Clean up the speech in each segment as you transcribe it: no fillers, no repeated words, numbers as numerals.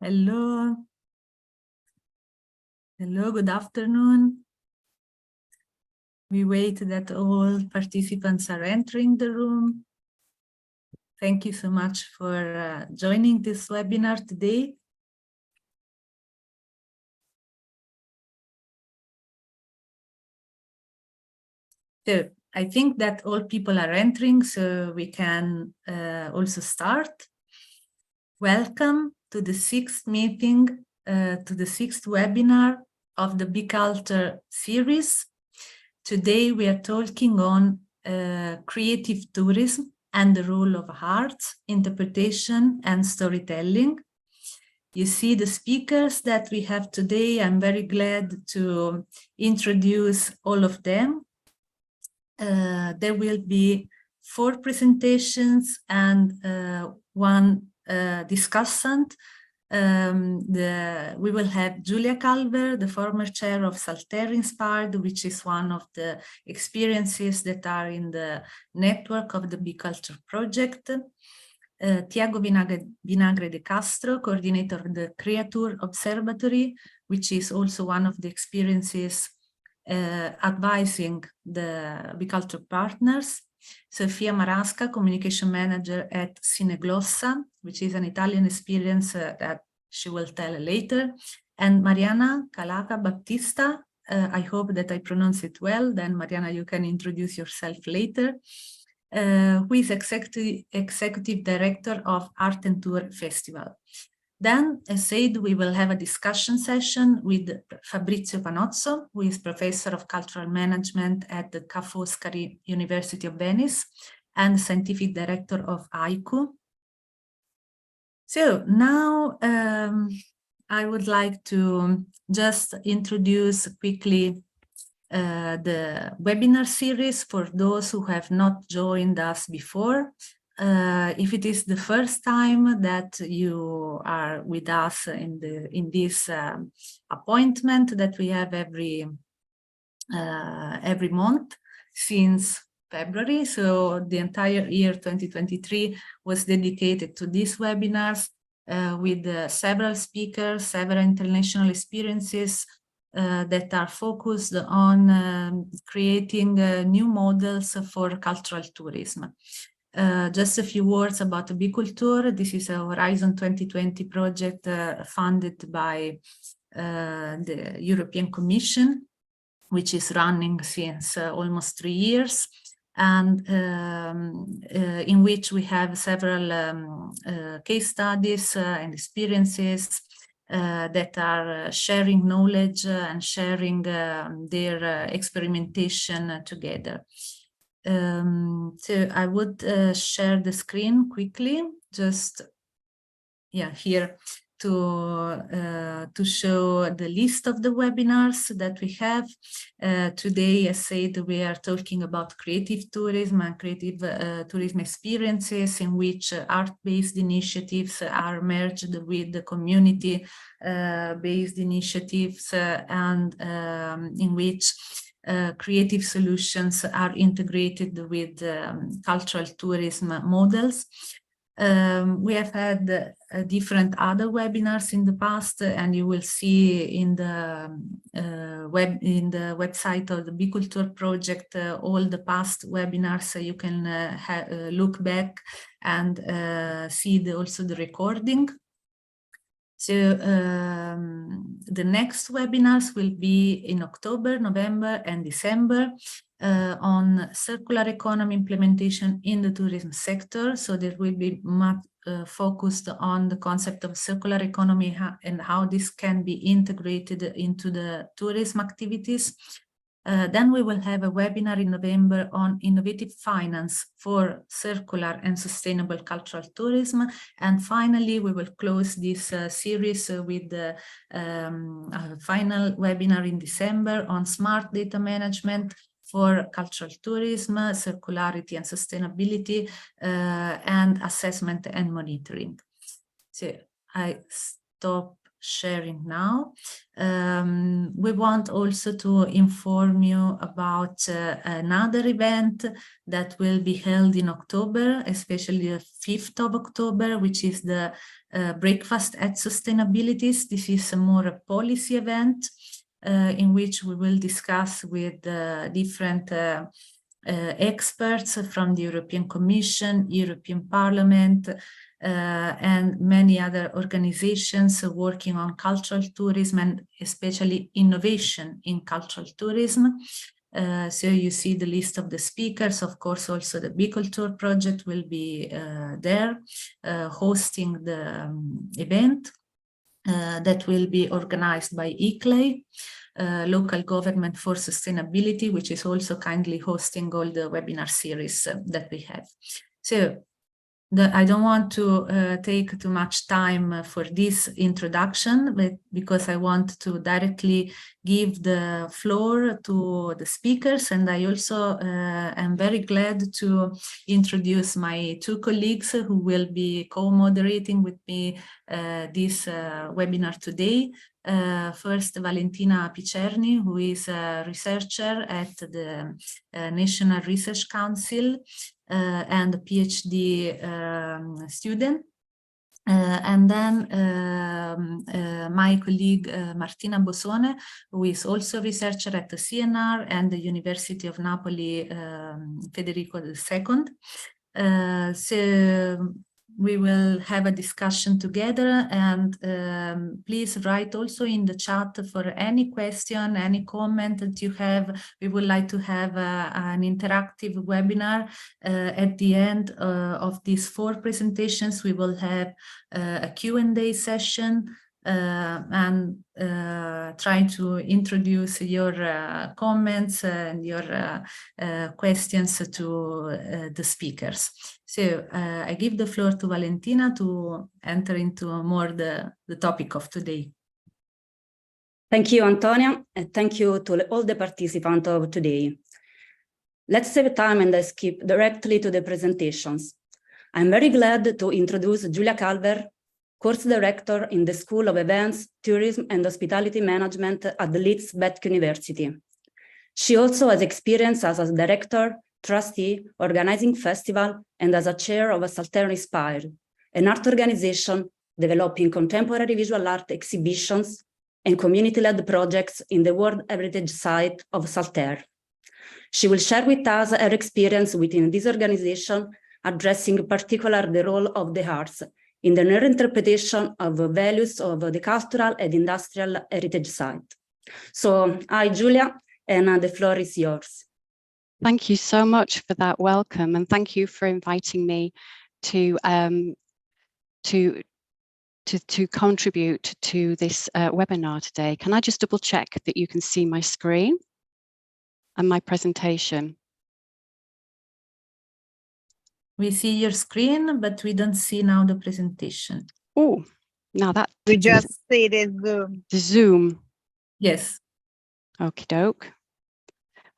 Hello. Hello, good afternoon. We wait that all participants are entering the room. Thank you so much for joining this webinar today. So I think that all people are entering, so we can also start. Welcome to the sixth meeting, to the sixth webinar of the Be.Cultour series. Today we are talking on creative tourism and the role of art, interpretation and storytelling. You see the speakers that we have today. I'm very glad to introduce all of them. There will be 4 presentations and one discussant. We will have Julia Calver, the former chair of Saltaire Inspired, which is one of the experiences that are in the network of the Be.Cultour project. Tiago Vinagre de Castro, coordinator of the Creature Observatory, which is also one of the experiences advising the Be.Cultour partners. Sofia Marasca, communication manager at Cineglossa, which is an Italian experience that she will tell later. And Mariana Calaca Baptista, I hope that I pronounce it well. Then Mariana, you can introduce yourself later. Who is executive director of Art and Tour Festival. Then, as said, we will have a discussion session with Fabrizio Panozzo, who is professor of cultural management at the Ca' Foscari University of Venice and scientific director of AICU. So now I would like to just introduce quickly the webinar series for those who have not joined us before. If it is the first time that you are with us in this appointment that we have every month since February, so the entire year 2023 was dedicated to these webinars with several speakers, several international experiences that are focused on creating new models for cultural tourism. Just a few words about Be.Cultour. This is a Horizon 2020 project funded by the European Commission, which is running since almost 3 years, and in which we have several case studies and experiences that are sharing knowledge and sharing their experimentation together. So I would share the screen quickly, just here to show the list of the webinars that we have. Today, as said, we are talking about creative tourism and creative tourism experiences in which art-based initiatives are merged with the community-based initiatives and in which creative solutions are integrated with cultural tourism models. We have had different other webinars in the past, and you will see in the website of the Be.Cultour project all the past webinars. You can look back and see also the recording. So the next webinars will be in October, November, and December on circular economy implementation in the tourism sector. So there will be much focused on the concept of circular economy and how this can be integrated into the tourism activities. Then we will have a webinar in November on innovative finance for circular and sustainable cultural tourism. And finally, we will close this series with the final webinar in December on smart data management for cultural tourism, circularity and sustainability, and assessment and monitoring. So I stop sharing now. We want also to inform you about another event that will be held in October, especially the 5th of October, which is the Breakfast at Sustainabilities. This is a more policy event in which we will discuss with different experts from the European Commission, European Parliament, and many other organizations working on cultural tourism and especially innovation in cultural tourism. So you see the list of the speakers. Of course, also the Be.Cultour project will be there hosting the event that will be organized by ICLEI. Local Government for Sustainability, which is also kindly hosting all the webinar series that we have. So I don't want to take too much time for this introduction, but because I want to directly give the floor to the speakers, and I also am very glad to introduce my two colleagues who will be co-moderating with me this webinar today. First, Valentina Picerni, who is a researcher at the National Research Council and a PhD student. And then my colleague Martina Bosone, who is also a researcher at the CNR and the University of Napoli Federico II. So we will have a discussion together, and please write also in the chat for any question, any comment that you have. We would like to have an interactive webinar. At the end of these 4 presentations, we will have a Q&A session and try to introduce your comments and your questions to the speakers. So I give the floor to Valentina to enter into more the topic of today. Thank you, Antonia, and thank you to all the participants of today. Let's save time and skip directly to the presentations. I'm very glad to introduce Giulia Calver, course director in the School of Events, Tourism and Hospitality Management at the Leeds Beck University. She also has experience as a director, trustee, organizing festival, and as a chair of a Saltern Inspired, an art organization developing contemporary visual art exhibitions and community-led projects in the World Heritage Site of Saltern. She will share with us her experience within this organization, addressing in particular the role of the arts in the interpretation of values of the cultural and industrial heritage site. So, hi, Giulia, and the floor is yours. Thank you so much for that welcome, and thank you for inviting me to contribute to this webinar today. Can I just double check that you can see my screen and my presentation? We see your screen, but we don't see now the presentation. Oh, now that we just see the Zoom. The Zoom. Yes. Okie doke.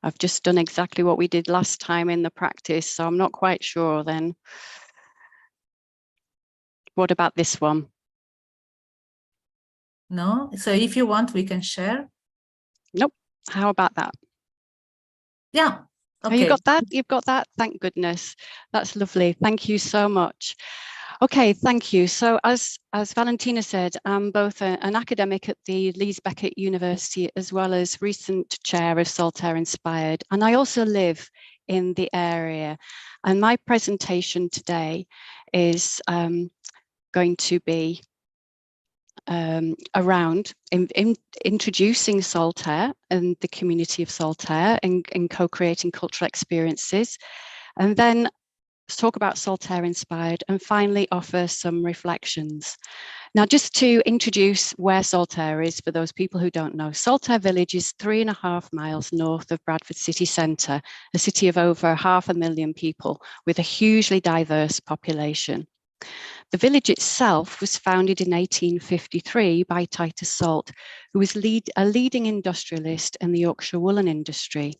I've just done exactly what we did last time in the practice, so I'm not quite sure then. What about this one? No, so if you want, we can share. Nope. How about that? Yeah. Okay. Oh, you got that? You've got that? Thank goodness. That's lovely. Thank you so much. Okay, thank you. So as Valentina said, I'm both an academic at the Leeds Beckett University as well as recent chair of Saltern Inspired, and I also live in the area. And my presentation today is going to be around introducing Saltern and the community of Saltern in co-creating cultural experiences, and then talk about Saltern Inspired, and finally offer some reflections. Now, just to introduce where Saltern is for those people who don't know, Saltern Village is 3.5 miles north of Bradford city centre, a city of over 500,000 people with a hugely diverse population. The village itself was founded in 1853 by Titus Salt, who was a leading industrialist in the Yorkshire woolen industry.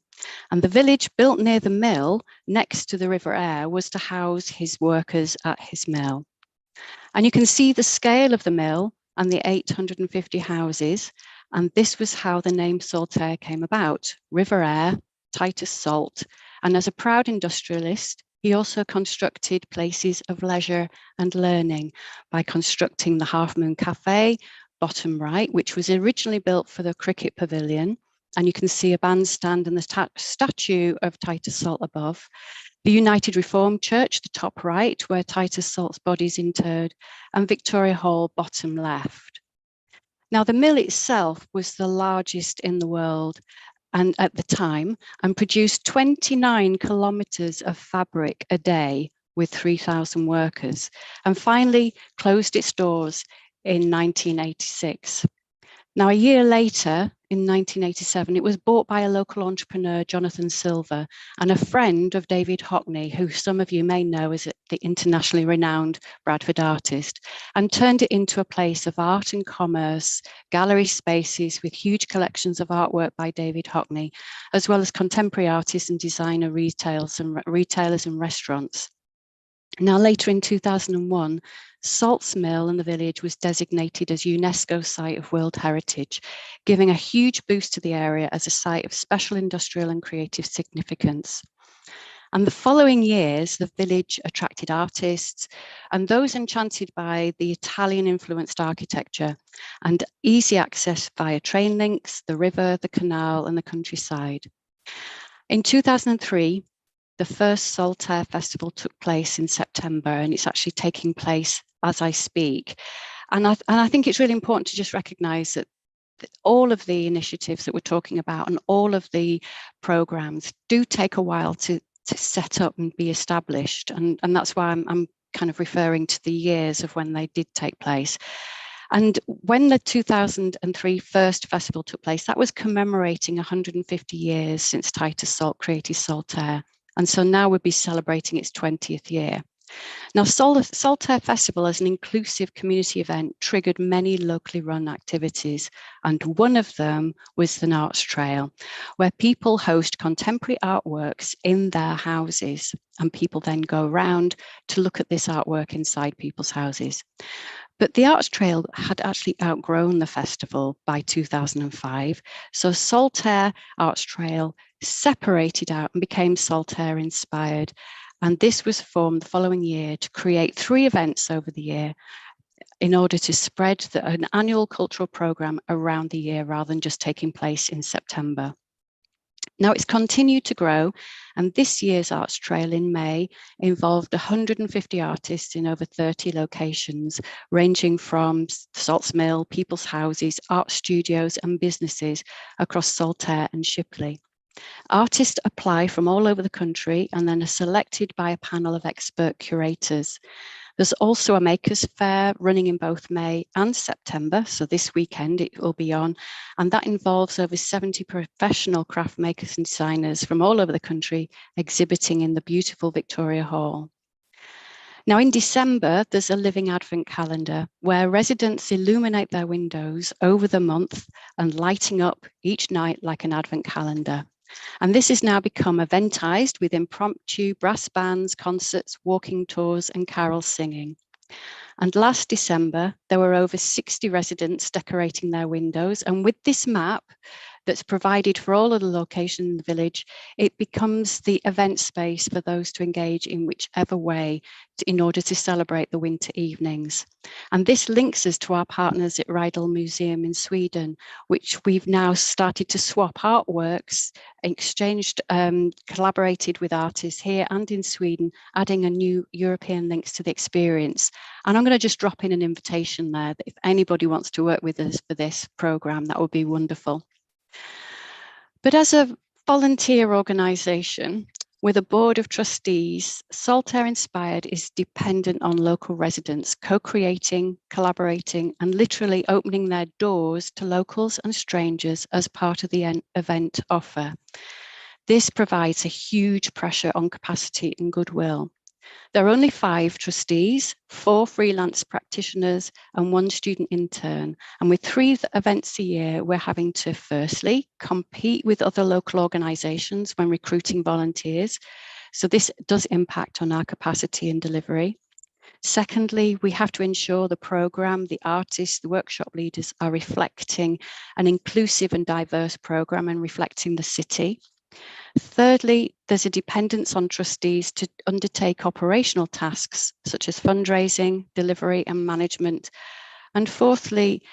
And the village, built near the mill next to the River Aire, was to house his workers at his mill. And you can see the scale of the mill and the 850 houses. And this was how the name Saltaire came about: river air, Titus salt. And as a proud industrialist, he also constructed places of leisure and learning by constructing the Half Moon Cafe, bottom right, which was originally built for the cricket pavilion. And you can see a bandstand and the statue of Titus Salt above. The United Reformed Church, the top right, where Titus Salt's body is interred, and Victoria Hall, bottom left. Now, the mill itself was the largest in the world and at the time, and produced 29 kilometers of fabric a day with 3,000 workers, and finally closed its doors in 1986. Now, a year later, in 1987, it was bought by a local entrepreneur, Jonathan Silver, and a friend of David Hockney, who some of you may know as the internationally renowned Bradford artist, and turned it into a place of art and commerce, gallery spaces with huge collections of artwork by David Hockney, as well as contemporary artists and designer retailers and restaurants. Now, later in 2001, Salt's Mill in the village was designated as UNESCO Site of World Heritage, giving a huge boost to the area as a site of special industrial and creative significance. And the following years, the village attracted artists and those enchanted by the Italian-influenced architecture and easy access via train links, the river, the canal, and the countryside. In 2003, the first Saltaire Festival took place in September, and it's actually taking place as I speak. And I think it's really important to just recognise that all of the initiatives that we're talking about and all of the programmes do take a while to set up and be established. And that's why I'm kind of referring to the years of when they did take place. And when the 2003 first festival took place, that was commemorating 150 years since Titus Salt created Saltaire. And so now we'll be celebrating its 20th year. Now, Saltaire Festival as an inclusive community event triggered many locally run activities, and one of them was the Arts Trail, where people host contemporary artworks in their houses, and people then go around to look at this artwork inside people's houses. But the Arts Trail had actually outgrown the festival by 2005, so Saltaire Arts Trail separated out and became Saltaire Inspired. And this was formed the following year to create 3 events over the year in order to spread an annual cultural programme around the year rather than just taking place in September. Now, it's continued to grow, and this year's Arts Trail in May involved 150 artists in over 30 locations, ranging from Salt's Mill, people's houses, art studios and businesses across Saltaire and Shipley. Artists apply from all over the country and then are selected by a panel of expert curators. There's also a Makers Fair running in both May and September, so this weekend it will be on, and that involves over 70 professional craft makers and designers from all over the country exhibiting in the beautiful Victoria Hall. Now, in December, there's a living Advent calendar where residents illuminate their windows over the month and lighting up each night like an Advent calendar. And this has now become eventized with impromptu brass bands, concerts, walking tours, and carol singing. And last December, there were over 60 residents decorating their windows. And with this map that's provided for all of the locations in the village, it becomes the event space for those to engage in whichever way in order to celebrate the winter evenings. And this links us to our partners at Rydal Museum in Sweden, which we've now started to swap artworks, exchanged, collaborated with artists here and in Sweden, adding a new European links to the experience. And I'm going to just drop in an invitation there that if anybody wants to work with us for this programme, that would be wonderful. But as a volunteer organisation with a board of trustees, Saltaire Inspired is dependent on local residents co-creating, collaborating, and literally opening their doors to locals and strangers as part of the event offer. This provides a huge pressure on capacity and goodwill. There are only 5 trustees, 4 freelance practitioners, and 1 student intern. And with 3 events a year, we're having to firstly compete with other local organisations when recruiting volunteers. So this does impact on our capacity and delivery. Secondly, we have to ensure the programme, the artists, the workshop leaders are reflecting an inclusive and diverse programme and reflecting the city. Thirdly, there's a dependence on trustees to undertake operational tasks such as fundraising, delivery and management. And fourthly,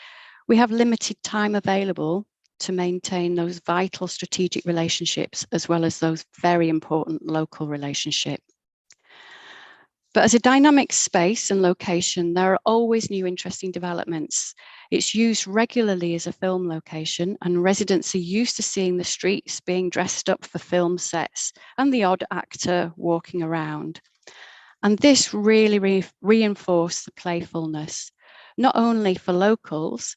we have limited time available to maintain those vital strategic relationships as well as those very important local relationships. But as a dynamic space and location, there are always new interesting developments. It's used regularly as a film location, and residents are used to seeing the streets being dressed up for film sets and the odd actor walking around. And this really reinforced the playfulness, not only for locals,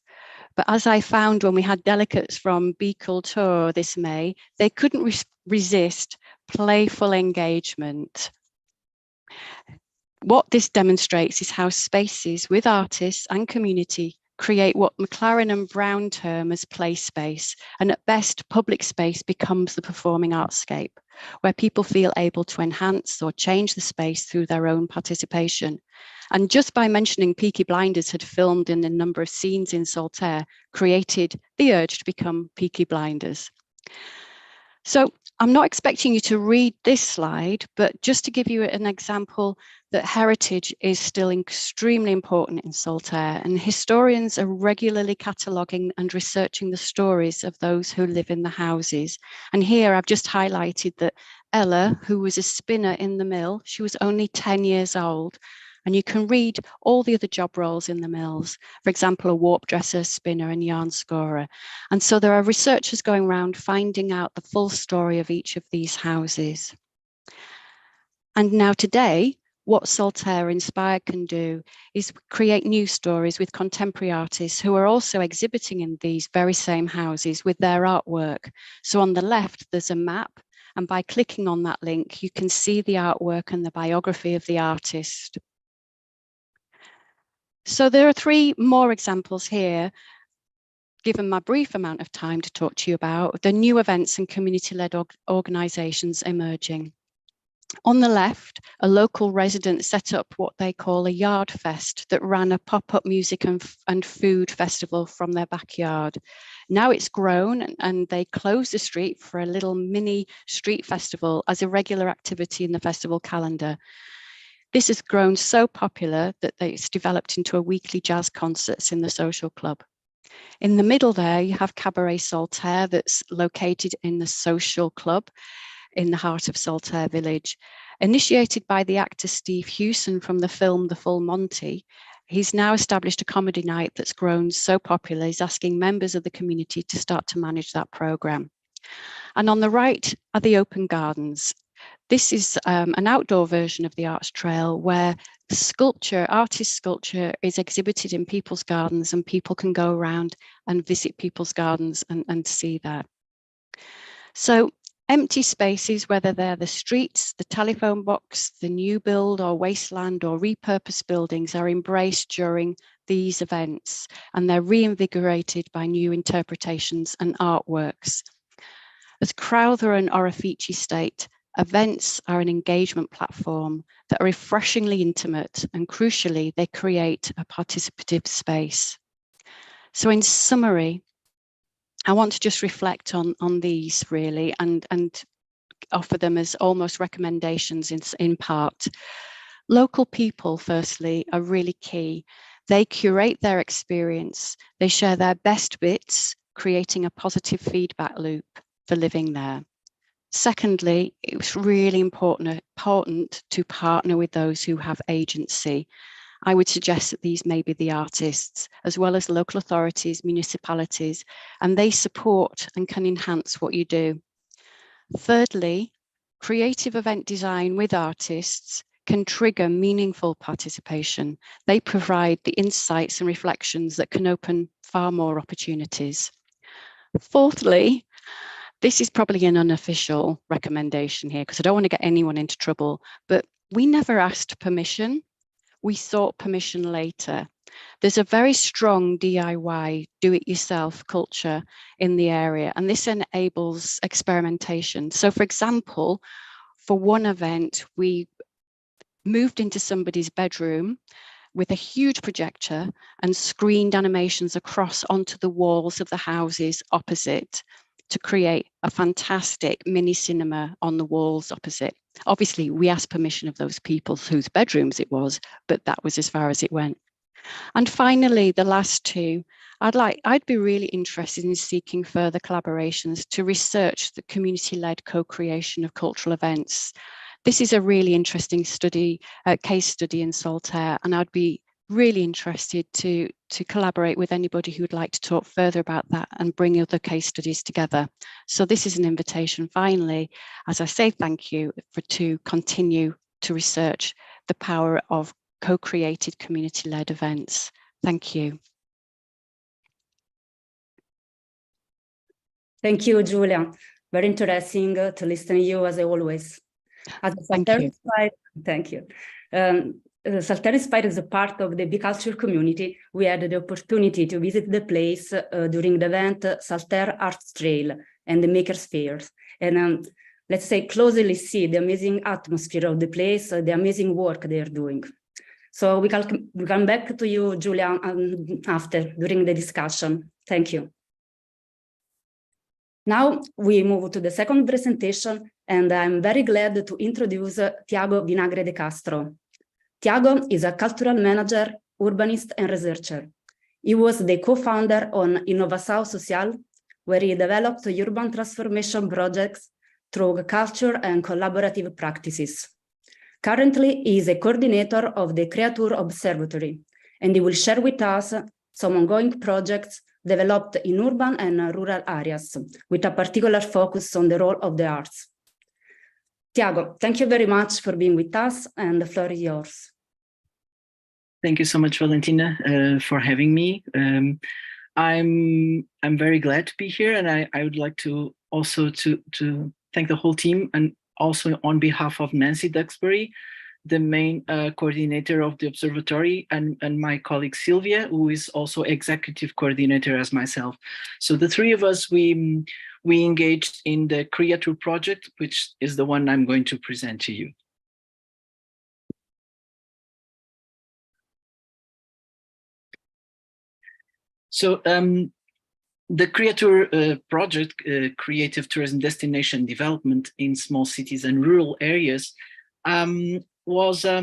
but as I found when we had delegates from Be.Cultour this May, they couldn't resist playful engagement. What this demonstrates is how spaces with artists and community create what McLaren and Brown term as play space, and at best, public space becomes the performing artscape, where people feel able to enhance or change the space through their own participation. And just by mentioning Peaky Blinders had filmed in a number of scenes in Saltaire, created the urge to become Peaky Blinders. So I'm not expecting you to read this slide, but just to give you an example that heritage is still extremely important in Saltaire, and historians are regularly cataloguing and researching the stories of those who live in the houses. And here I've just highlighted that Ella, who was a spinner in the mill, she was only 10 years old. And you can read all the other job roles in the mills, for example, a warp dresser, spinner and yarn scorer. And so there are researchers going around finding out the full story of each of these houses. And now today, what Saltaire Inspire can do is create new stories with contemporary artists who are also exhibiting in these very same houses with their artwork. So on the left, there's a map. And by clicking on that link, you can see the artwork and the biography of the artist. So there are three more examples here, given my brief amount of time to talk to you about the new events and community-led organisations emerging. On the left, a local resident set up what they call a yard fest that ran a pop-up music and food festival from their backyard. Now it's grown and they close the street for a little mini street festival as a regular activity in the festival calendar. This has grown so popular that it's developed into a weekly jazz concerts in the social club. In the middle there, you have Cabaret Saltaire that's located in the social club in the heart of Saltaire village. Initiated by the actor Steve Hewson from the film The Full Monty, he's now established a comedy night that's grown so popular, he's asking members of the community to start to manage that programme. And on the right are the open gardens. This is an outdoor version of the Arts Trail where sculpture, artist sculpture is exhibited in people's gardens and people can go around and visit people's gardens and see that. So empty spaces, whether they're the streets, the telephone box, the new build or wasteland or repurposed buildings, are embraced during these events and they're reinvigorated by new interpretations and artworks. As Crowther and Orefici state, events are an engagement platform that are refreshingly intimate and crucially, they create a participative space. So in summary, I want to just reflect on these really and offer them as almost recommendations in part. Local people, firstly, are really key. They curate their experience, they share their best bits, creating a positive feedback loop for living there. Secondly, it's really important to partner with those who have agency. I would suggest that these may be the artists, as well as local authorities, municipalities, and they support and can enhance what you do. Thirdly, creative event design with artists can trigger meaningful participation. They provide the insights and reflections that can open far more opportunities. Fourthly, this is probably an unofficial recommendation here because I don't want to get anyone into trouble, but we never asked permission. We sought permission later. There's a very strong DIY, do-it-yourself culture in the area, and this enables experimentation. So for example, for one event, we moved into somebody's bedroom with a huge projector and screened animations across onto the walls of the houses opposite to create a fantastic mini cinema on the walls opposite. Obviously, we asked permission of those people whose bedrooms it was, but that was as far as it went. And finally, the last two, I'd be really interested in seeking further collaborations to research the community-led co-creation of cultural events. This is a really interesting study, case study in Saltaire, and I'd be really interested to collaborate with anybody who would like to talk further about that and bring other case studies together. So this is an invitation, finally, as I say thank you, to continue to research the power of co-created community-led events. Thank you. Thank you, Julia. Very interesting to listen to you as always. As Thank you. Thank you. Saltaire Inspired is a part of the Be.Cultour community. We had the opportunity to visit the place during the event Saltaire Arts Trail and the Makers Fairs. And let's say closely see the amazing atmosphere of the place, the amazing work they are doing. So we come back to you, Julia, during the discussion. Thank you. Now we move to the second presentation, and I'm very glad to introduce Tiago Vinagre de Castro. Tiago is a cultural manager, urbanist, and researcher. He was the co-founder on Inovação Social, where he developed urban transformation projects through culture and collaborative practices. Currently, he is a coordinator of the Creature Observatory, and he will share with us some ongoing projects developed in urban and rural areas, with a particular focus on the role of the arts. Tiago, thank you very much for being with us, and the floor is yours. Thank you so much, Valentina, for having me. I'm very glad to be here, and I would like to also to thank the whole team, and also on behalf of Nancy Duxbury, the main coordinator of the observatory, and my colleague Sylvia, who is also executive coordinator as myself. So the three of us, we engaged in the Creature project, which is the one I'm going to present to you. So the Creature project, Creative Tourism Destination Development in Small Cities and Rural Areas, was a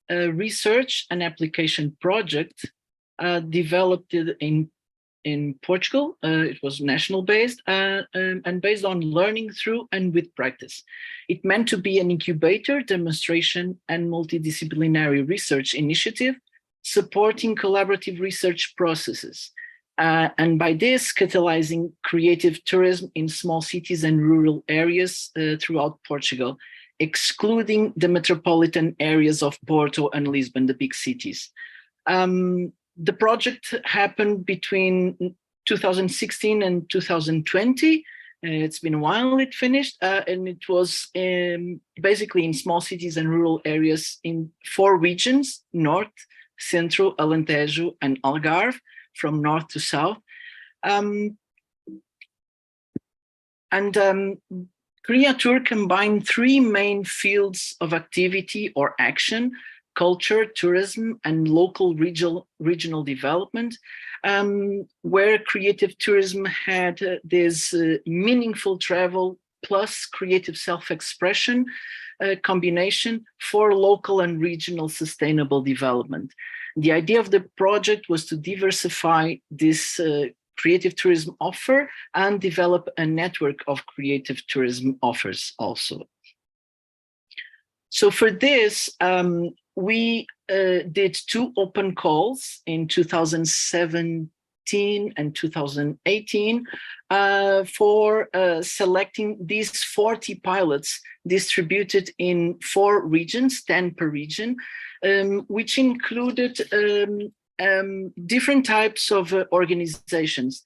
research and application project developed in Portugal. It was national based and based on learning through and with practice. It meant to be an incubator, demonstration, and multidisciplinary research initiative supporting collaborative research processes. And by this, catalyzing creative tourism in small cities and rural areas throughout Portugal, excluding the metropolitan areas of Porto and Lisbon, the big cities. The project happened between 2016 and 2020. It's been a while it finished, and it was basically in small cities and rural areas in 4 regions: North, Centro, Alentejo, and Algarve, from north to south. Creature combined 3 main fields of activity or action: culture, tourism, and local regional development, where creative tourism had this meaningful travel plus creative self-expression combination for local and regional sustainable development. The idea of the project was to diversify this creative tourism offer and develop a network of creative tourism offers also. So for this, we did 2 open calls in 2017 and 2018 for selecting these 40 pilots distributed in 4 regions, 10 per region, which included different types of organizations,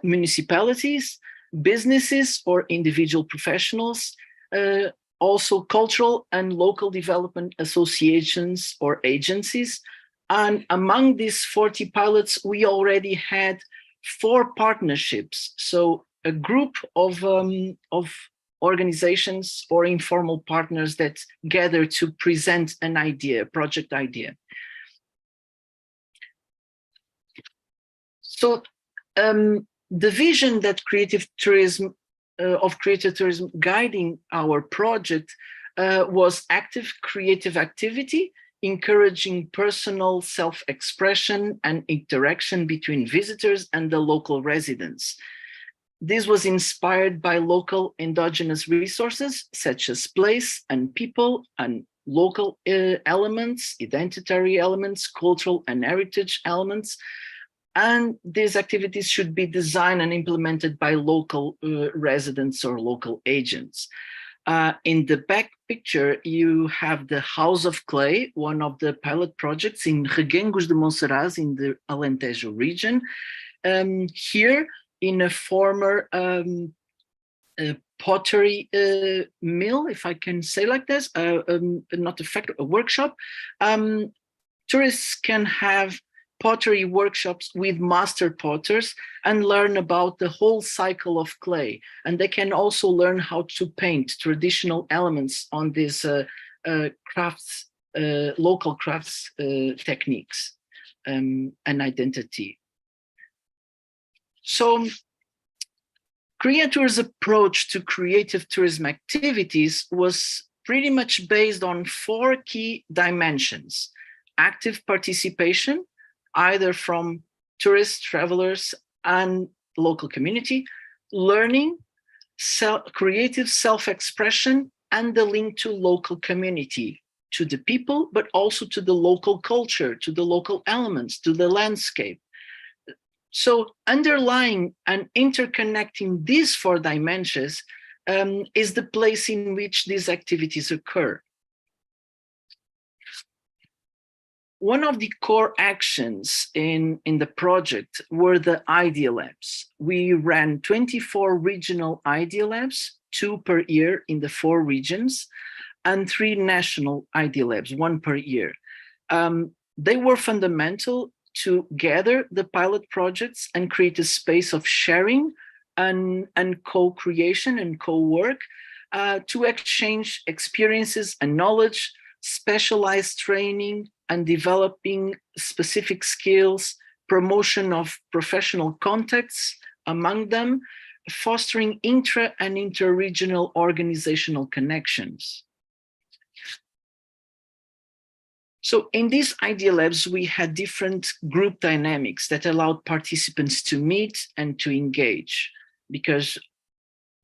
municipalities, businesses or individual professionals, also cultural and local development associations or agencies. And among these 40 pilots, we already had 4 partnerships. So a group of organizations or informal partners that gather to present an idea, a project idea. So the vision that creative tourism guiding our project was active creative activity, encouraging personal self-expression and interaction between visitors and the local residents. This was inspired by local endogenous resources such as place and people and local elements, identitary elements, cultural and heritage elements. And these activities should be designed and implemented by local residents or local agents. In the back picture, you have the House of Clay, one of the pilot projects in Reguengos de Monsaraz in the Alentejo region. Here, in a former pottery mill, if I can say like this, not a factory, a workshop, tourists can have pottery workshops with master potters and learn about the whole cycle of clay. And they can also learn how to paint traditional elements on these crafts, local crafts techniques and identity. So Creatour's approach to creative tourism activities was pretty much based on 4 key dimensions: active participation, either from tourists, travelers, and local community, learning, creative self-expression, and the link to local community, to the people, but also to the local culture, to the local elements, to the landscape. So underlying and interconnecting these 4 dimensions is the place in which these activities occur. One of the core actions in the project were the Idea Labs. We ran 24 regional Idea Labs, 2 per year in the 4 regions, and 3 national Idea Labs, 1 per year. They were fundamental to gather the pilot projects and create a space of sharing and co-creation and co-work to exchange experiences and knowledge, specialized training, and developing specific skills, promotion of professional contacts among them, fostering intra and inter-regional organizational connections. So in these Idea Labs, we had different group dynamics that allowed participants to meet and to engage, because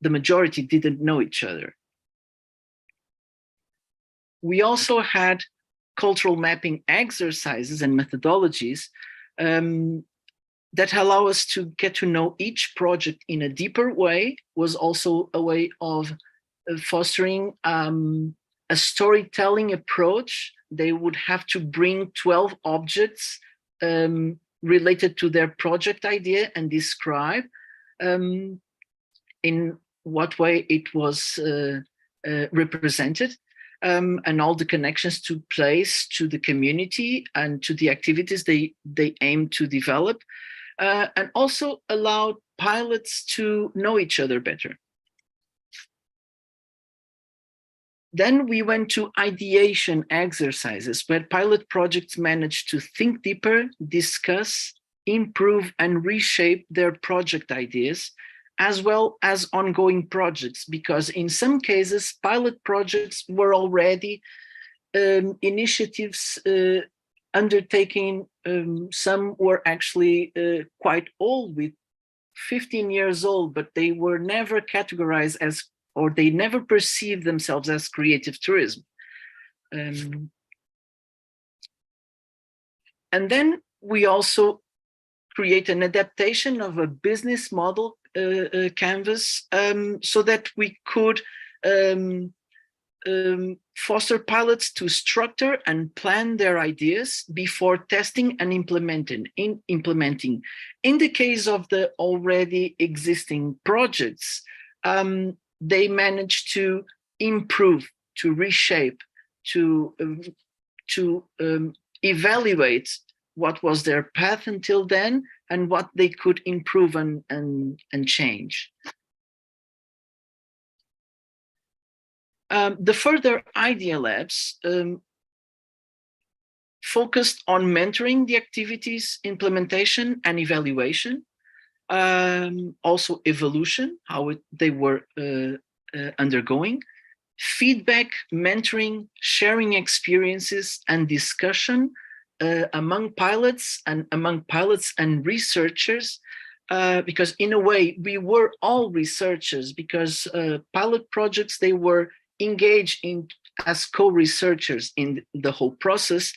the majority didn't know each other. We also had cultural mapping exercises and methodologies that allow us to get to know each project in a deeper way. Was also a way of fostering a storytelling approach. They would have to bring 12 objects related to their project idea and describe in what way it was represented. And all the connections to place, to the community, and to the activities they aim to develop, and also allowed pilots to know each other better. Then we went to ideation exercises, where pilot projects managed to think deeper, discuss, improve, and reshape their project ideas, as well as ongoing projects, because in some cases, pilot projects were already initiatives undertaking. Some were actually quite old, with 15 years old, but they were never categorized as, or they never perceived themselves as creative tourism. And then we also create an adaptation of a business model canvas so that we could foster pilots to structure and plan their ideas before testing and implementing. In the case of the already existing projects, they managed to improve, to reshape, to evaluate what was their path until then and what they could improve and change. The further Idea Labs focused on mentoring the activities, implementation and evaluation, also evolution, how they were undergoing, feedback, mentoring, sharing experiences and discussion among pilots and researchers, because in a way we were all researchers, because pilot projects, they were engaged in as co-researchers in the whole process.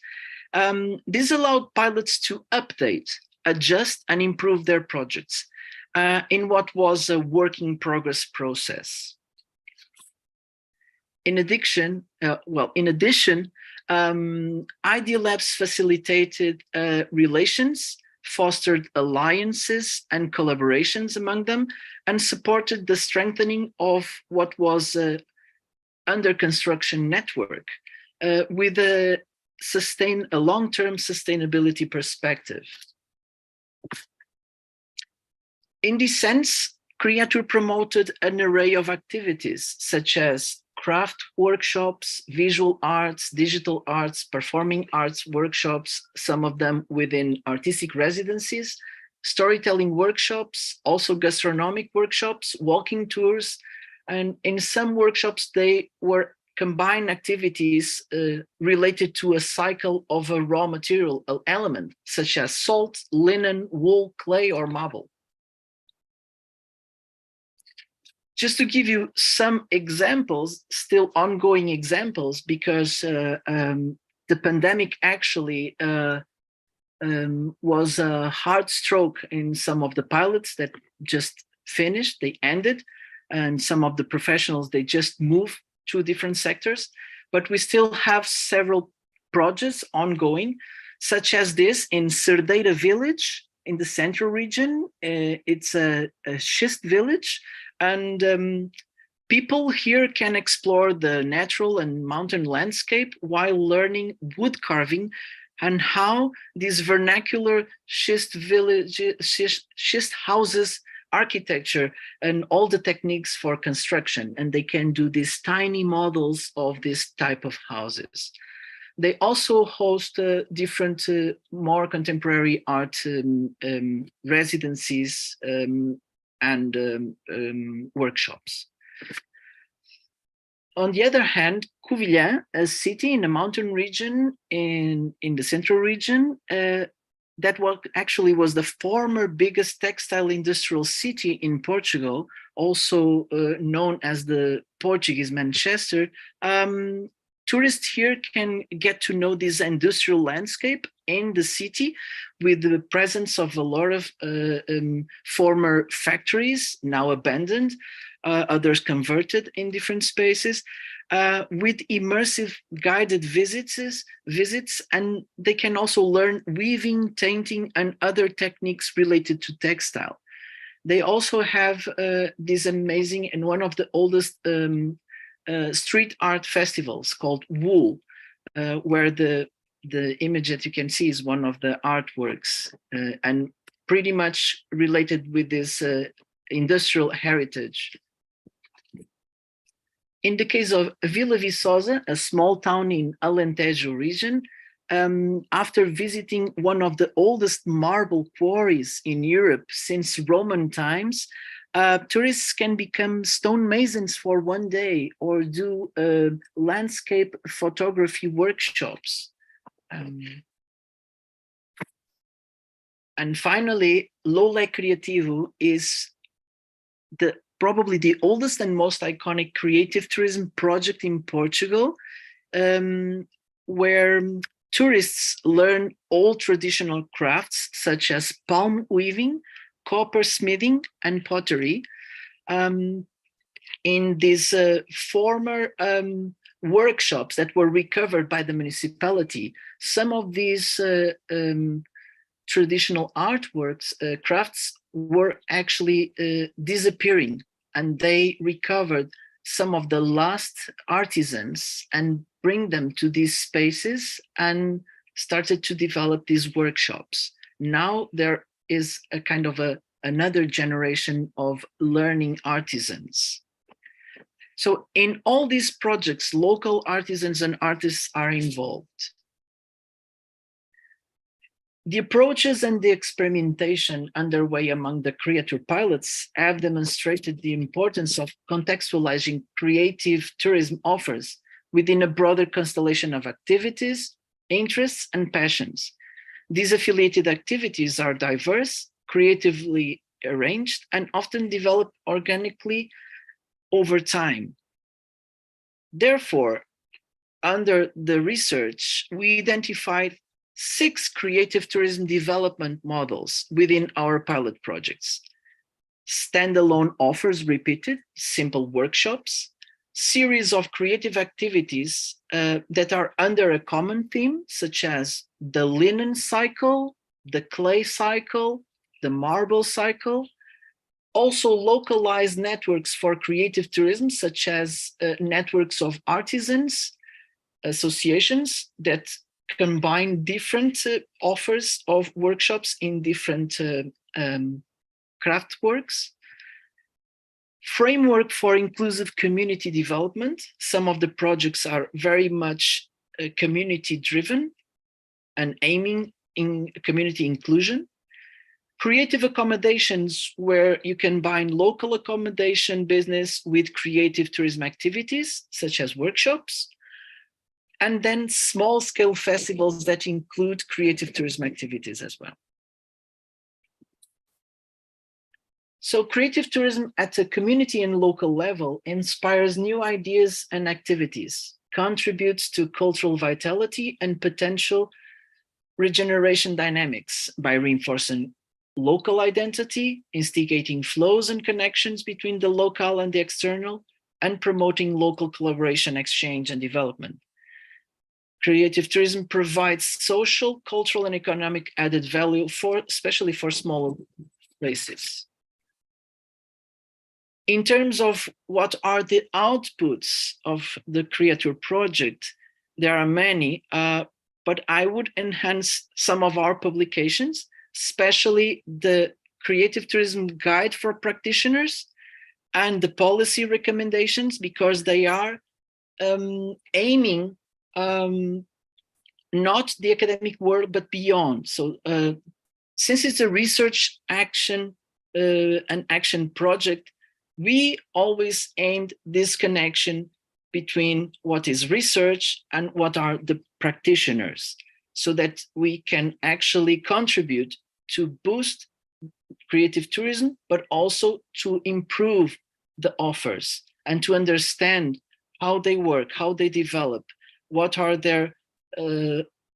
This allowed pilots to update, adjust and improve their projects in what was a work in progress process. In addition, Idea Labs facilitated relations, fostered alliances and collaborations among them, and supported the strengthening of what was under construction network with a long-term sustainability perspective. In this sense, Creator promoted an array of activities such as craft workshops, visual arts, digital arts, performing arts workshops, some of them within artistic residencies, storytelling workshops, also gastronomic workshops, walking tours, and in some workshops they were combined activities related to a cycle of a raw material element, such as salt, linen, wool, clay, or marble. Just to give you some examples, still ongoing examples, because the pandemic actually was a hard stroke in some of the pilots that just finished, they ended, and some of the professionals, they just moved to different sectors. But we still have several projects ongoing, such as this in Cerdeira village in the central region. It's a schist village, and people here can explore the natural and mountain landscape while learning wood carving and how these vernacular schist houses architecture and all the techniques for construction, and they can do these tiny models of this type of houses. They also host different more contemporary art residencies and workshops. On the other hand, Covilhã, a city in a mountain region in the central region, that actually was the former biggest textile industrial city in Portugal, also known as the Portuguese Manchester. Tourists here can get to know this industrial landscape in the city with the presence of a lot of former factories, now abandoned, others converted in different spaces, with immersive guided visits, and they can also learn weaving, painting, and other techniques related to textile. They also have this amazing and one of the oldest street art festivals called Wool, where the image that you can see is one of the artworks, and pretty much related with this industrial heritage. In the case of Vila Viçosa, a small town in Alentejo region, after visiting one of the oldest marble quarries in Europe since Roman times, tourists can become stonemasons for one day or do landscape photography workshops. And finally, Lolé Criativo is probably the oldest and most iconic creative tourism project in Portugal, where tourists learn all traditional crafts such as palm weaving, copper smithing, and pottery in these former workshops that were recovered by the municipality. Some of these traditional artworks, crafts, were actually disappearing, and they recovered some of the last artisans and bring them to these spaces and started to develop these workshops. Now there is a kind of another generation of learning artisans. So in all these projects, local artisans and artists are involved. The approaches and the experimentation underway among the Creator pilots have demonstrated the importance of contextualizing creative tourism offers within a broader constellation of activities, interests, and passions. These affiliated activities are diverse, creatively arranged, and often develop organically over time. Therefore, under the research, we identified 6 creative tourism development models within our pilot projects. Standalone offers repeated, simple workshops, series of creative activities that are under a common theme, such as the linen cycle, the clay cycle, the marble cycle. Also localized networks for creative tourism, such as networks of artisans, associations that combine different offers of workshops in different craft works. Framework for inclusive community development. Some of the projects are very much community driven and aiming in community inclusion. Creative accommodations, where you combine local accommodation business with creative tourism activities, such as workshops. And then small scale festivals that include creative tourism activities as well. So creative tourism at a community and local level inspires new ideas and activities, contributes to cultural vitality and potential regeneration dynamics by reinforcing local identity, instigating flows and connections between the local and the external, and promoting local collaboration, exchange, and development. Creative tourism provides social, cultural, and economic added value especially for smaller places. In terms of what are the outputs of the Creator project, there are many, but I would enhance some of our publications, especially the Creative Tourism Guide for Practitioners and the policy recommendations, because they are aiming not the academic world, but beyond. So since it's a research action, an action project, we always aimed this connection between what is research and what are the practitioners, so that we can actually contribute to boost creative tourism, but also to improve the offers and to understand how they work, how they develop, what are their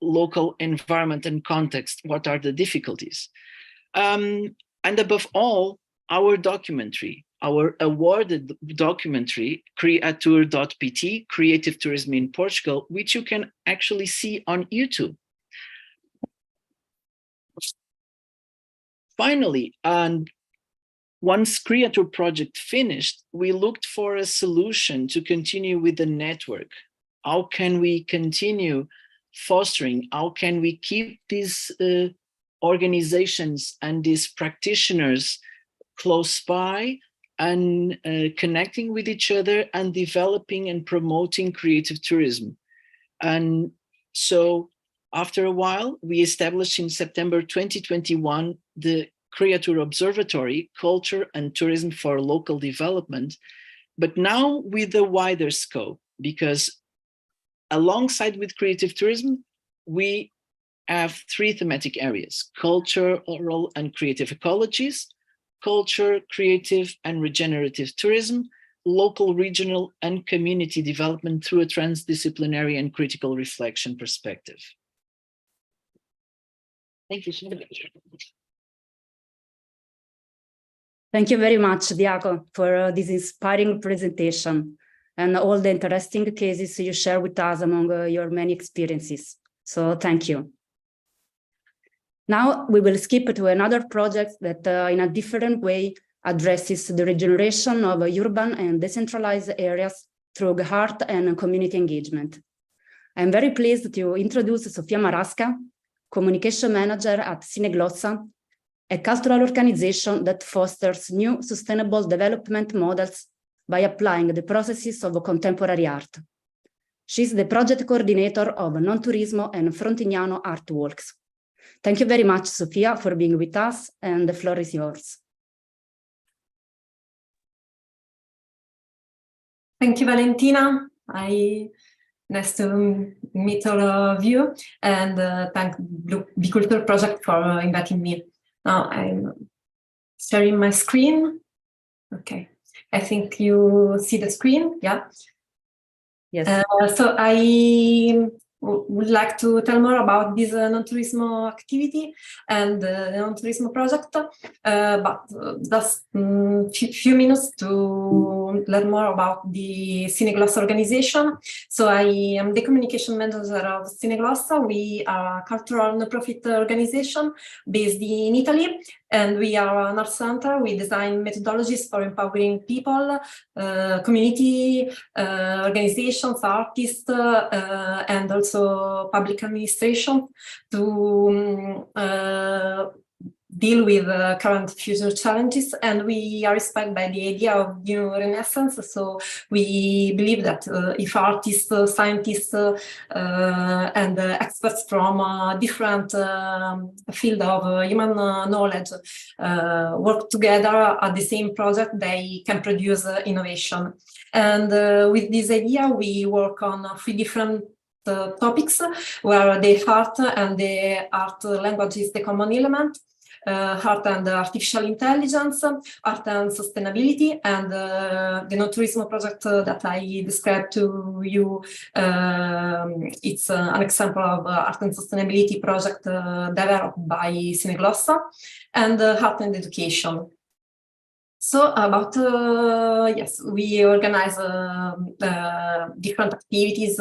local environment and context, what are the difficulties. And above all, our documentary, our awarded documentary, Creatur.pt, Creative Tourism in Portugal, which you can actually see on YouTube. Finally, and once Creator project finished, we looked for a solution to continue with the network. How can we continue fostering? How can we keep these organizations and these practitioners close by and connecting with each other and developing and promoting creative tourism? And so after a while, we established in September 2021 the Creator Observatory, Culture and Tourism for Local Development, but now with a wider scope, because alongside with creative tourism, we have 3 thematic areas: culture, oral and creative ecologies, culture, creative and regenerative tourism, local, regional and community development through a transdisciplinary and critical reflection perspective. Thank you so much. Thank you very much, Diaco, for this inspiring presentation and all the interesting cases you share with us among your many experiences. So thank you. Now we will skip to another project that in a different way addresses the regeneration of urban and decentralized areas through art and community engagement. I'm very pleased to introduce Sofia Marasca, Communication Manager at Cineglossa, a cultural organization that fosters new sustainable development models by applying the processes of contemporary art. She's the project coordinator of Non-Turismo and Frontignano Artworks. Thank you very much, Sofia, for being with us, and the floor is yours. Thank you, Valentina. Nice to meet all of you, and thank Be.Cultour project for inviting me. Now I'm sharing my screen. Okay, I think you see the screen, yeah? Yes. So I would like to tell more about this non-turismo activity and the non-turismo project, but just few minutes to learn more about the Cineglossa organization. So I am the communication manager of Cineglossa. We are a cultural non-profit organization based in Italy, and we are an art center. We design methodologies for empowering people, community, organizations, artists, and also public administration to deal with current future challenges. And we are inspired by the idea of new renaissance. So we believe that if artists, scientists, and experts from different field of human knowledge work together at the same project, they can produce innovation. And with this idea, we work on 3 different topics where the art and the art language is the common element. Art and artificial intelligence, art and sustainability, and the non-turismo project that I described to you. It's an example of art and sustainability project developed by Cineglossa, and art and education. So about, yes, we organize different activities,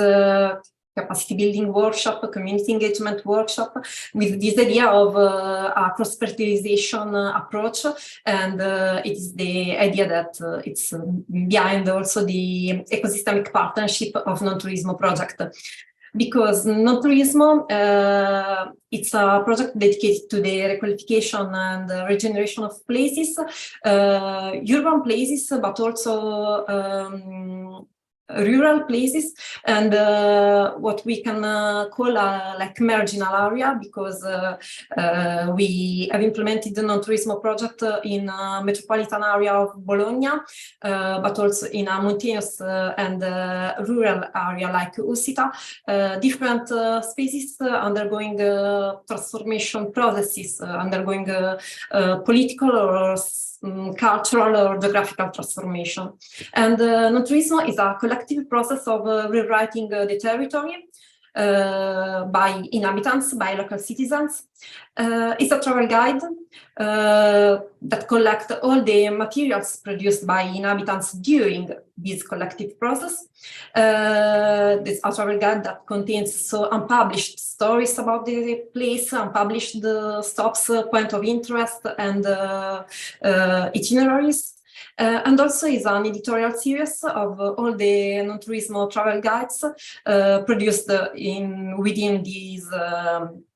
capacity building workshop, community engagement workshop, with this idea of a cross-fertilization approach. And it is the idea that it's behind also the ecosystemic partnership of Non-Turismo project. Because Non-Turismo, it's a project dedicated to the requalification and regeneration of places, urban places, but also rural places, and what we can call a like marginal area, because we have implemented the Non-Turismo project in a metropolitan area of Bologna, but also in a mountainous and rural area like Usita, different spaces undergoing transformation processes, undergoing political or cultural or geographical transformation. And Non-Turismo is a collective process of rewriting the territory by inhabitants, by local citizens. It's a travel guide that collects all the materials produced by inhabitants during this collective process. This a travel guide that contains so unpublished stories about the place, unpublished stops, point of interest, and itineraries. And also is an editorial series of all the Non-Turismo travel guides produced within this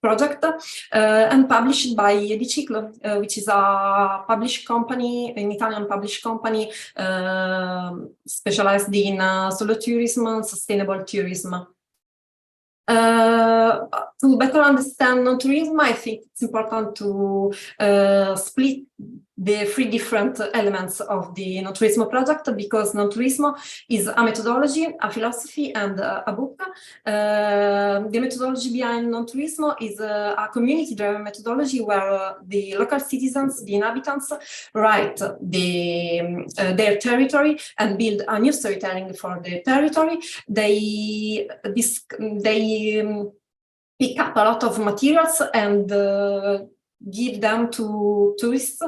project and published by Be.Ciclo, which is a published company, an Italian published company specialized in solo tourism and sustainable tourism. To better understand Non-Turismo, I think it's important to split the 3 different elements of the Non-Turismo project, because Non-Turismo is a methodology, a philosophy, and a book. The methodology behind Non-Turismo is a community-driven methodology where the local citizens, the inhabitants, write their territory and build a new storytelling for the territory. They pick up a lot of materials and give them to tourists,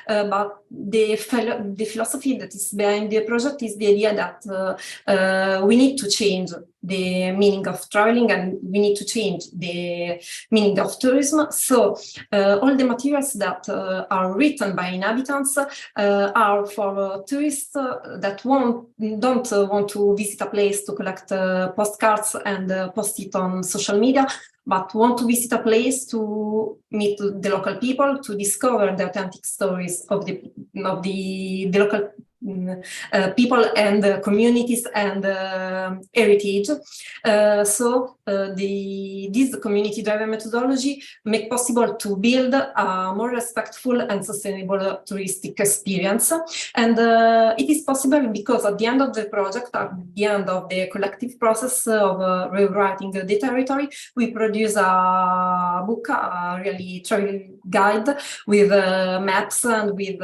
but the philosophy that is behind the project is the idea that we need to change the meaning of traveling, and we need to change the meaning of tourism. So all the materials that are written by inhabitants are for tourists that don't want to visit a place to collect postcards and post it on social media, but want to visit a place to meet the local people, to discover the authentic stories of the local people and communities and heritage. This community-driven methodology make possible to build a more respectful and sustainable touristic experience. And it is possible because at the end of the project, at the end of the collective process of rewriting the territory, we produce a book, a really travel guide with maps and with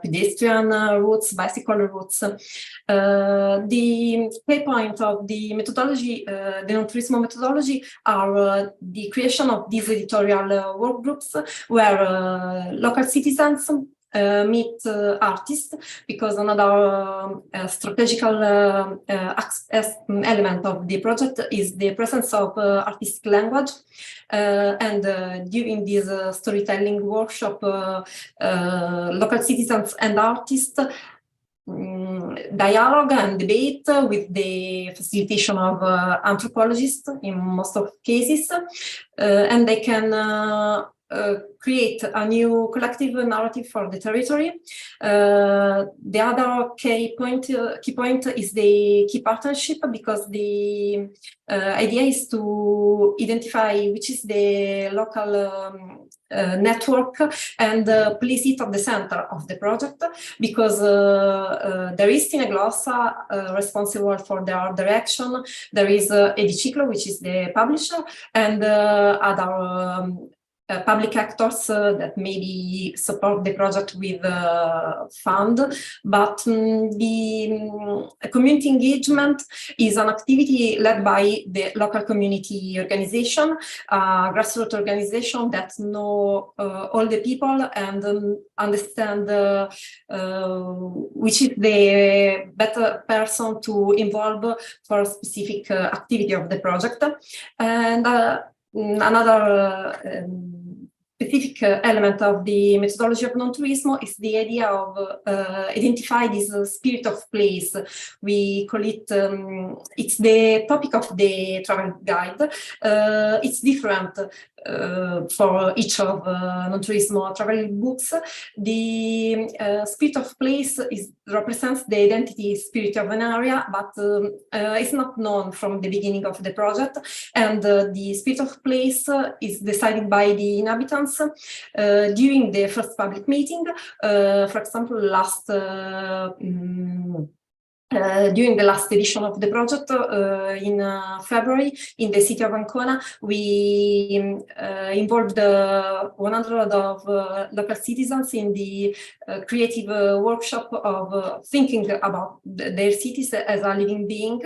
pedestrian routes, bicycle routes. The key point of the methodology, the non-tourism methodology, are the creation of these editorial work groups where local citizens meet artists, because another strategical element of the project is the presence of artistic language. And during this storytelling workshop, local citizens and artists dialogue and debate with the facilitation of anthropologists in most of cases, and they can create a new collective narrative for the territory. The other key point is the key partnership, because the idea is to identify which is the local network and place it at the center of the project, because there is Tineglossa responsible for the art direction, there is Ediciclo, which is the publisher, and other public actors that maybe support the project with fund, but the community engagement is an activity led by the local community organization, a grassroots organization that know all the people and understand which is the better person to involve for a specific activity of the project. And another specific element of the methodology of non-tourism is the idea of identify this spirit of place. We call it, it's the topic of the travel guide. It's different for each of non-tourism travel books. The spirit of place represents the identity spirit of an area, but it's not known from the beginning of the project. And the spirit of place is decided by the inhabitants during the first public meeting. For example, during the last edition of the project in February in the city of Ancona, we involved 100 of local citizens in the creative workshop of thinking about their cities as a living being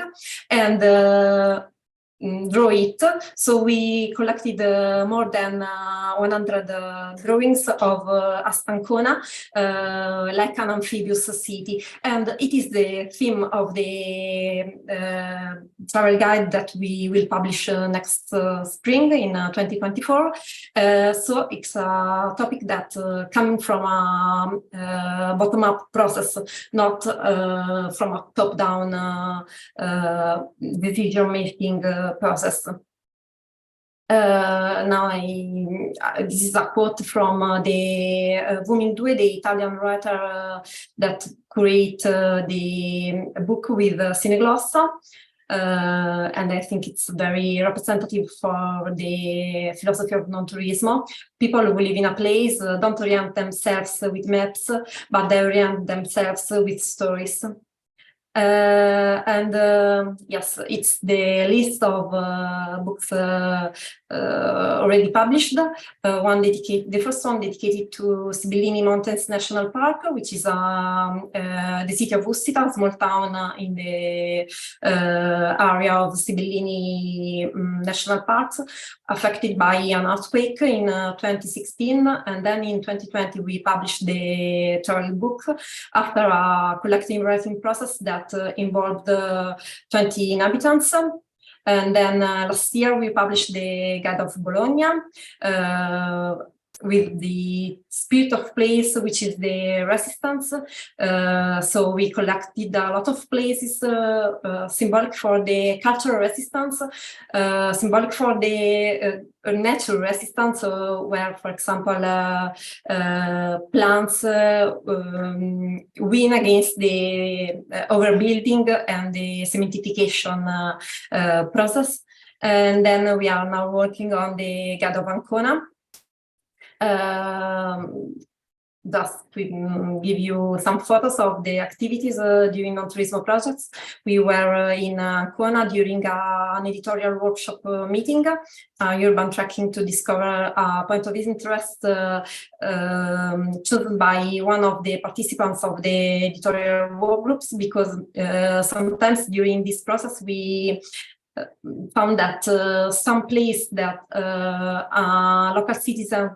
and draw it. So we collected more than 100 drawings of Ancona, like an amphibious city, and it is the theme of the travel guide that we will publish next spring in 2024. So it's a topic that coming from a bottom-up process, not from a top-down decision-making process. Now this is a quote from the Vumin Due, the Italian writer that create the book with Tineglossa. And I think it's very representative for the philosophy of non-tourism. People who live in a place don't orient themselves with maps, but they orient themselves with stories. Yes, it's the list of books already published. The first one dedicated to Sibillini Mountains National Park, which is the city of Ussita, a small town in the area of Sibillini National Park, affected by an earthquake in 2016. And then in 2020, we published the travel book after a collective writing process that involved 20 inhabitants. And then last year we published the Guide of Bologna, with the spirit of place, which is the resistance. So we collected a lot of places symbolic for the cultural resistance, symbolic for the natural resistance, where, for example, plants win against the overbuilding and the cementification process. And then we are now working on the God of Ancona. Just to give you some photos of the activities during non-tourism projects. We were in Ancona during an editorial workshop meeting, urban tracking to discover a point of interest chosen by one of the participants of the editorial workgroups, because sometimes during this process we found that some place that a local citizen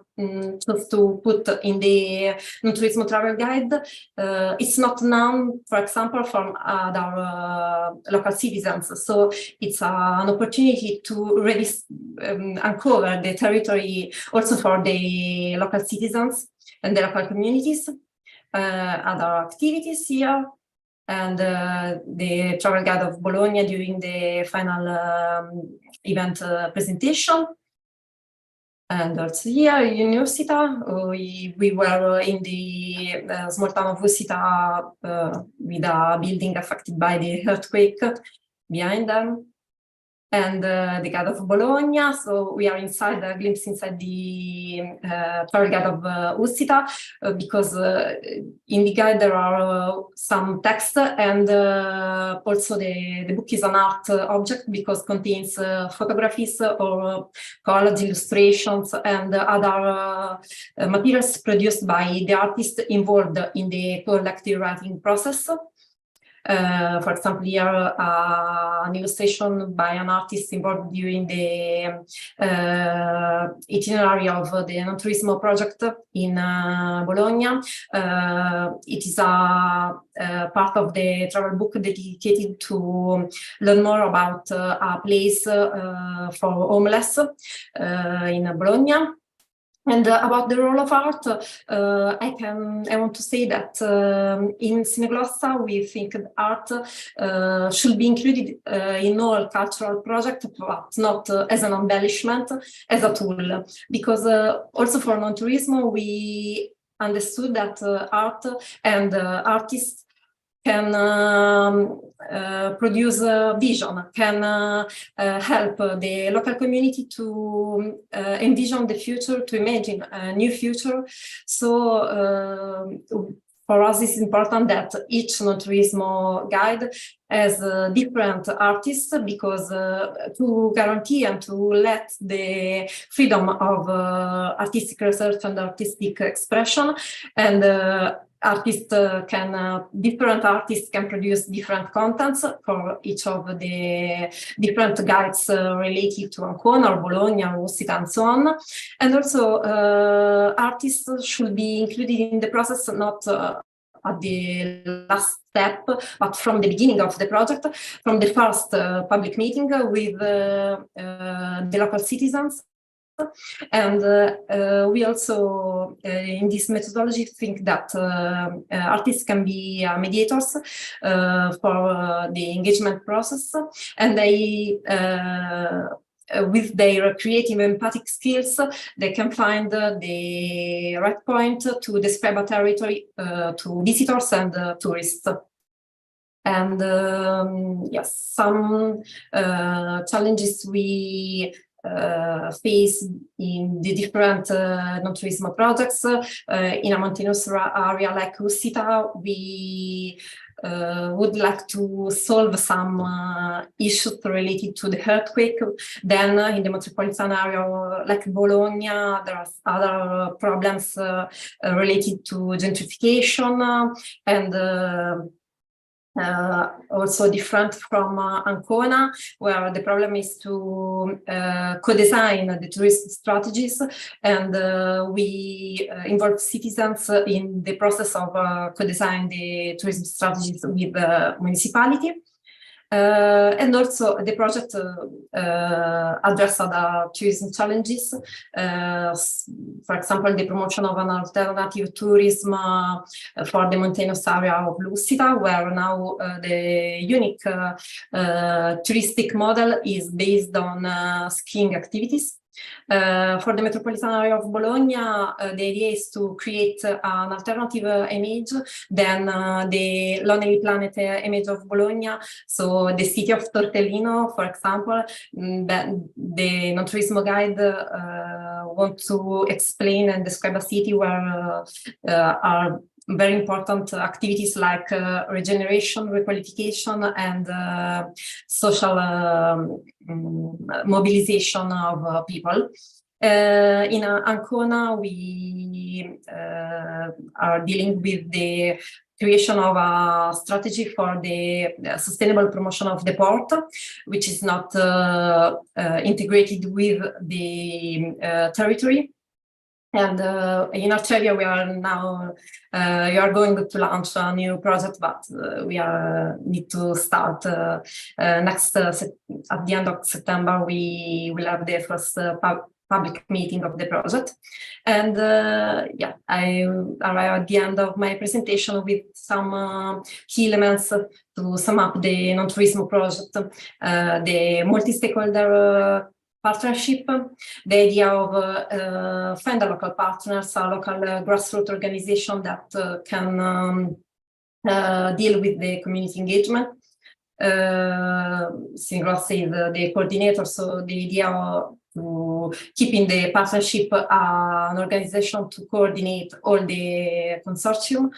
chose to put in the non-tourism travel guide, it's not known, for example, from other local citizens. So it's an opportunity to really uncover the territory also for the local citizens and the local communities. Other activities here. And the travel guide of Bologna during the final event presentation. And also here in Ussita, we were in the small town of Ussita with a building affected by the earthquake behind them. And the guide of Bologna, so we are inside, a glimpse inside the travel guide of Ussita, because in the guide there are some text, and also the book is an art object because contains photographies or collage illustrations and other materials produced by the artist involved in the collective writing process. For example, here an illustration by an artist involved during the itinerary of the non-tourism project in Bologna. It is a part of the travel book dedicated to learn more about a place for homeless in Bologna. And about the role of art, I want to say that in Cineglossa we think that art should be included in all cultural projects, but not as an embellishment, as a tool. Because also for non-tourism we understood that art and artists can produce vision, can help the local community to envision the future, to imagine a new future. So for us it's important that each non-tourism guide has different artists, because to guarantee and to let the freedom of artistic research and artistic expression, and different artists can produce different contents for each of the different guides related to Ancona or Bologna or Ussita and so on. And also artists should be included in the process, not at the last step, but from the beginning of the project, from the first public meeting with the local citizens. And we also, in this methodology, think that artists can be mediators for the engagement process, and they, with their creative empathic skills, they can find the right point to describe a territory to visitors and tourists. And yes, some challenges we face in the different non-tourism projects. In a mountainous area like Ussita, we would like to solve some issues related to the earthquake. Then in the metropolitan area like Bologna, there are other problems related to gentrification and also different from Ancona, where the problem is to co-design the tourism strategies, and we involve citizens in the process of co-design the tourism strategies with the municipality. And also the project addressed other tourism challenges, for example, the promotion of an alternative tourism for the mountainous area of Lucida, where now the unique touristic model is based on skiing activities. For the metropolitan area of Bologna, the idea is to create an alternative image than the Lonely Planet image of Bologna. So the city of Tortellino, for example, the non-tourism guide wants to explain and describe a city where are very important activities like regeneration, requalification, and social mobilization of people. In Ancona, we are dealing with the creation of a strategy for the sustainable promotion of the port, which is not integrated with the territory. And in Australia, we are now, you are going to launch a new project, but we need to start next, at the end of September, we will have the first public meeting of the project. And yeah, I arrive at the end of my presentation with some key elements to sum up the non-tourism project, the multi-stakeholder partnership, the idea of find a local partners, a local grassroots organization that can deal with the community engagement. Singros is the coordinator, so the idea to keep in the partnership an organization to coordinate all the consortium.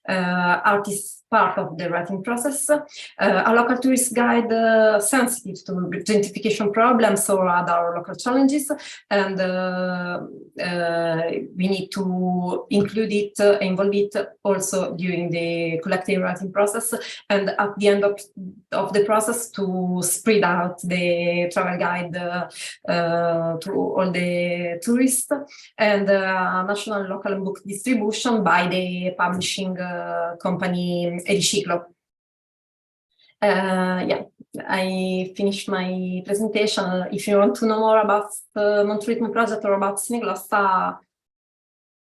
Artists part of the writing process, a local tourist guide sensitive to gentrification problems or other local challenges, and we need to include it, involve it also during the collective writing process, and at the end of the process to spread out the travel guide to all the tourists, and national local book distribution by the publishing company Ediciclo. Yeah, I finished my presentation. If you want to know more about the non-tourism project or about Cineglossa,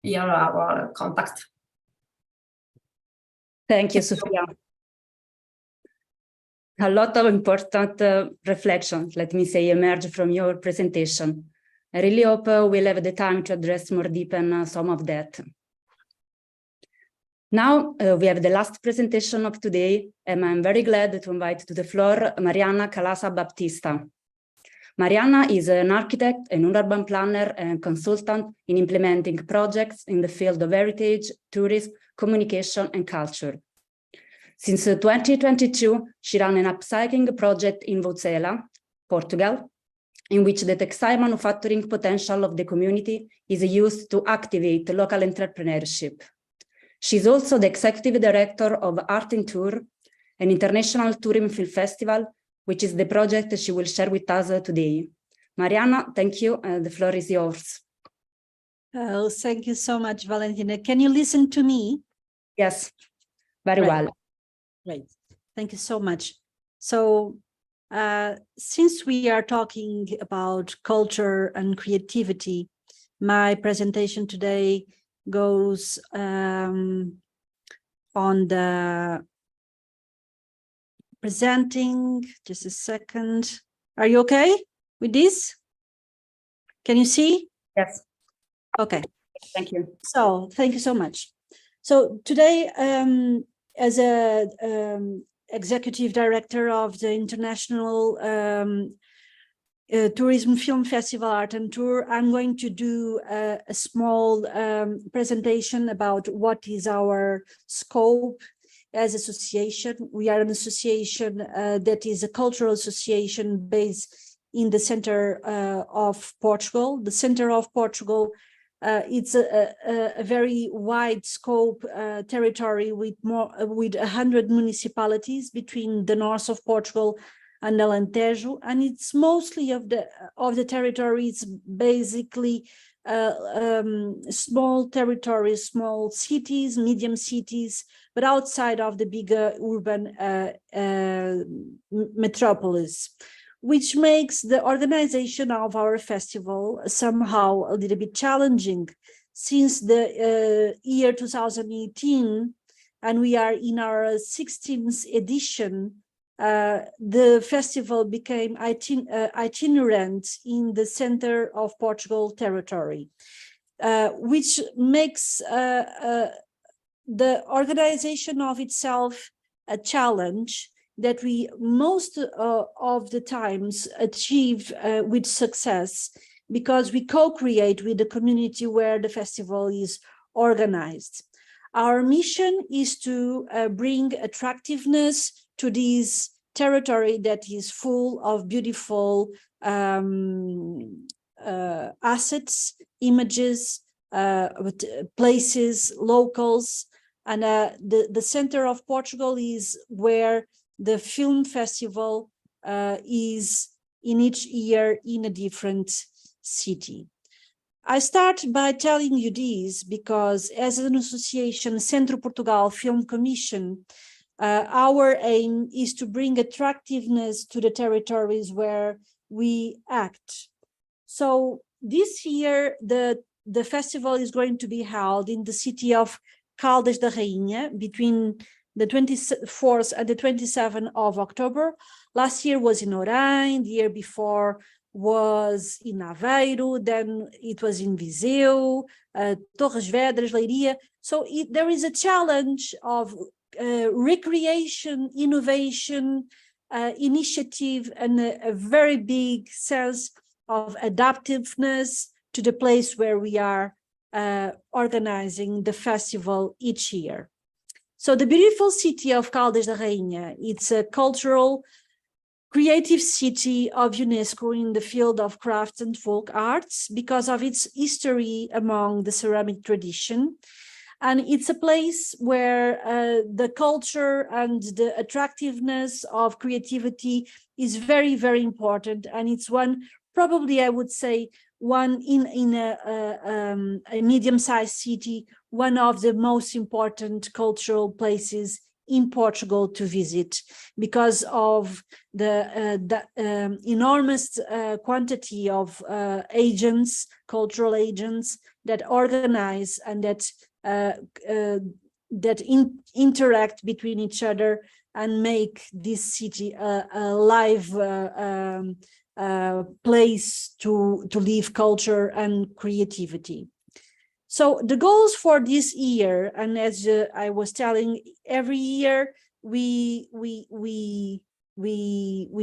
here are our contact. Thank you, Sofia. A lot of important reflections, let me say, emerge from your presentation. I really hope we'll have the time to address more deepen some of that. Now we have the last presentation of today, and I'm very glad to invite to the floor Mariana Calasa Baptista. Mariana is an architect, an urban planner, and consultant in implementing projects in the field of heritage, tourism, communication, and culture. Since 2022, she ran an upcycling project in Vozela, Portugal, in which the textile manufacturing potential of the community is used to activate local entrepreneurship. She's also the executive director of Art in Tour, an international tourism film festival, which is the project she will share with us today. Mariana, thank you. The floor is yours. Oh, thank you so much, Valentina. Can you listen to me? Yes, very well. Great. Thank you so much. So, since we are talking about culture and creativity, my presentation today goes on the presenting. Just a second. Are you okay with this? Can you see? Yes. Okay. Thank you. So thank you so much. So today, as a executive director of the International Tourism Film Festival Art and Tour, I'm going to do a small presentation about what is our scope as association. We are an association that is a cultural association based in the center of Portugal. The center of Portugal, it's a very wide scope territory with 100 municipalities between the north of Portugal and Alentejo, and it's mostly of the territory. It's basically small territories, small cities, medium cities, but outside of the bigger urban metropolis, which makes the organization of our festival somehow a little bit challenging. Since the year 2018, and we are in our 16th edition, the festival became itinerant in the center of Portugal territory, which makes the organization of itself a challenge that we most of the times achieve with success, because we co-create with the community where the festival is organized. Our mission is to bring attractiveness to this territory that is full of beautiful assets, images, places, locals, and the center of Portugal is where the film festival is in each year in a different city. I start by telling you this because as an association, Centro Portugal Film Commission, our aim is to bring attractiveness to the territories where we act. So this year, the festival is going to be held in the city of Caldas da Rainha between the 24th and the 27th of October. Last year was in Orem, the year before was in Aveiro, then it was in Viseu, Torres Vedras, Leiria. So there is a challenge of recreation, innovation, initiative, and a very big sense of adaptiveness to the place where we are organizing the festival each year. So the beautiful city of Caldas da Rainha, it's a cultural, creative city of UNESCO in the field of crafts and folk arts because of its history among the ceramic tradition. And it's a place where the culture and the attractiveness of creativity is very, very important. And it's one, probably I would say, one in a medium-sized city, one of the most important cultural places in Portugal to visit because of the enormous quantity of agents, cultural agents that organize and that interact between each other and make this city a live place to live culture and creativity. So the goals for this year, and as I was telling, every year we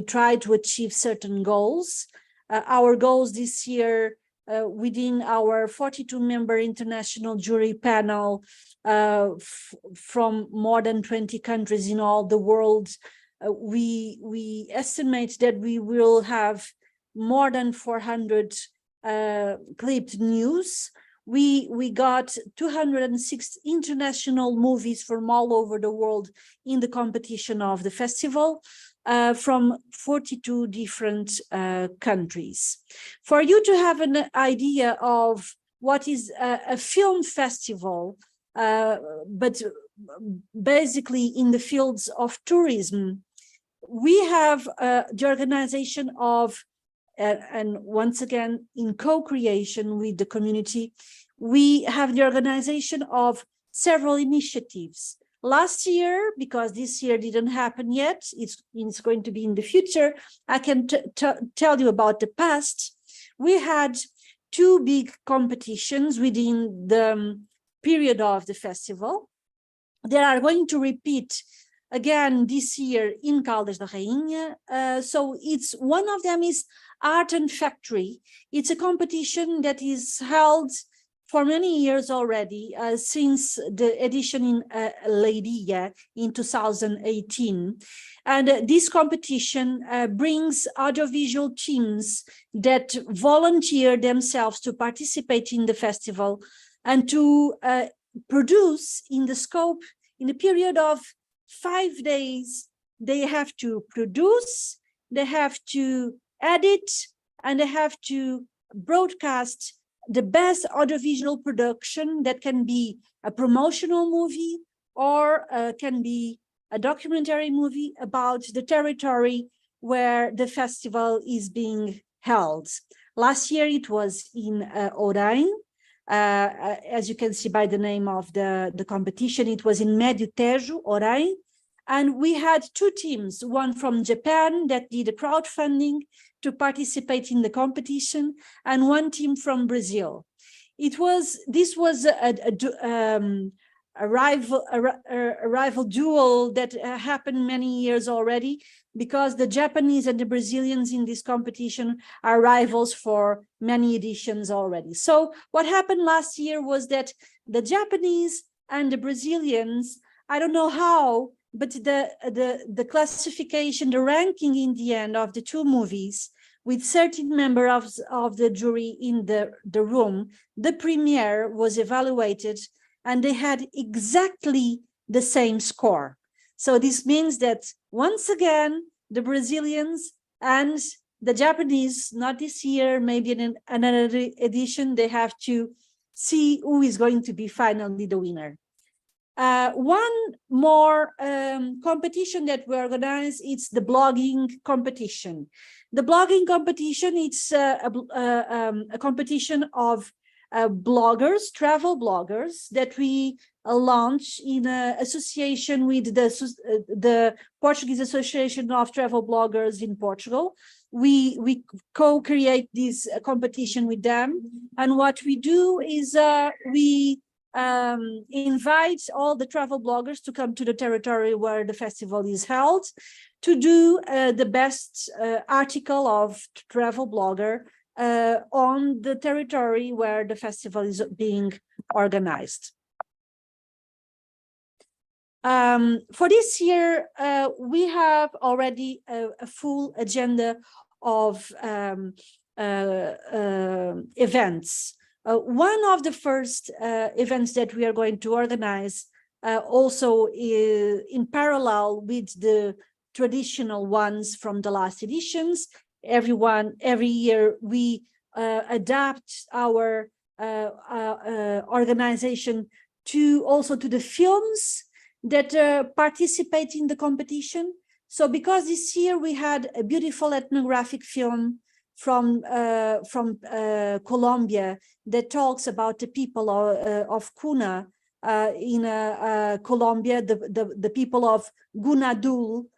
try to achieve certain goals. Our goals this year within our 42-member international jury panel from more than 20 countries in all the world, we estimate that we will have more than 400 clipped news. We got 206 international movies from all over the world in the competition of the festival from 42 different countries. For you to have an idea of what is a film festival, but basically in the fields of tourism, we have the organization of and once again, in co-creation with the community, we have the organization of several initiatives. Last year, because this year didn't happen yet, it's going to be in the future, I can tell you about the past. We had two big competitions within the period of the festival. They are going to repeat again this year in Caldas da Rainha. So it's one of them is Art and Factory. It's a competition that is held for many years already, since the edition in Leiria in 2018. And this competition brings audiovisual teams that volunteer themselves to participate in the festival and to produce in the scope, in a period of 5 days, they have to produce, they have to edit, and they have to broadcast the best audiovisual production that can be a promotional movie or can be a documentary movie about the territory where the festival is being held. Last year it was in Orain. As you can see by the name of the competition, it was in Médio Tejo, Orain. And we had two teams, one from Japan that did a crowdfunding to participate in the competition, and one team from Brazil. This was a rival duel that happened many years already, because the Japanese and the Brazilians in this competition are rivals for many editions already. So what happened last year was that the Japanese and the Brazilians, I don't know how, but the classification, the ranking in the end of the two movies, with 13 members of the jury in the room, the premiere was evaluated and they had exactly the same score. So this means that once again, the Brazilians and the Japanese, not this year, maybe in another edition, they have to see who is going to be finally the winner. One more competition that we organize, it's the blogging competition. The blogging competition, it's a competition of bloggers, travel bloggers, that we launch in association with the Portuguese Association of Travel Bloggers in Portugal. We co-create this competition with them, and what we do is we invite all the travel bloggers to come to the territory where the festival is held to do the best article of travel blogger on the territory where the festival is being organized. For this year, we have already a full agenda of events. One of the first events that we are going to organize also in parallel with the traditional ones from the last editions. Every year we adapt our organization to the films that participate in the competition. So because this year we had a beautiful ethnographic film from Colombia that talks about the people of Cuna in Colombia, the people of Gunadul.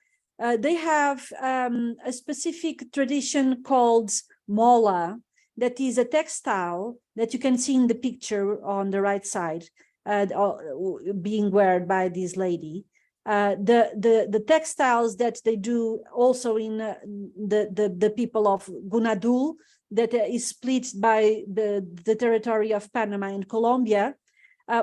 They have a specific tradition called mola, that is a textile that you can see in the picture on the right side, being worn by this lady. The textiles that they do also in the people of Gunadul, that is split by the territory of Panama and Colombia.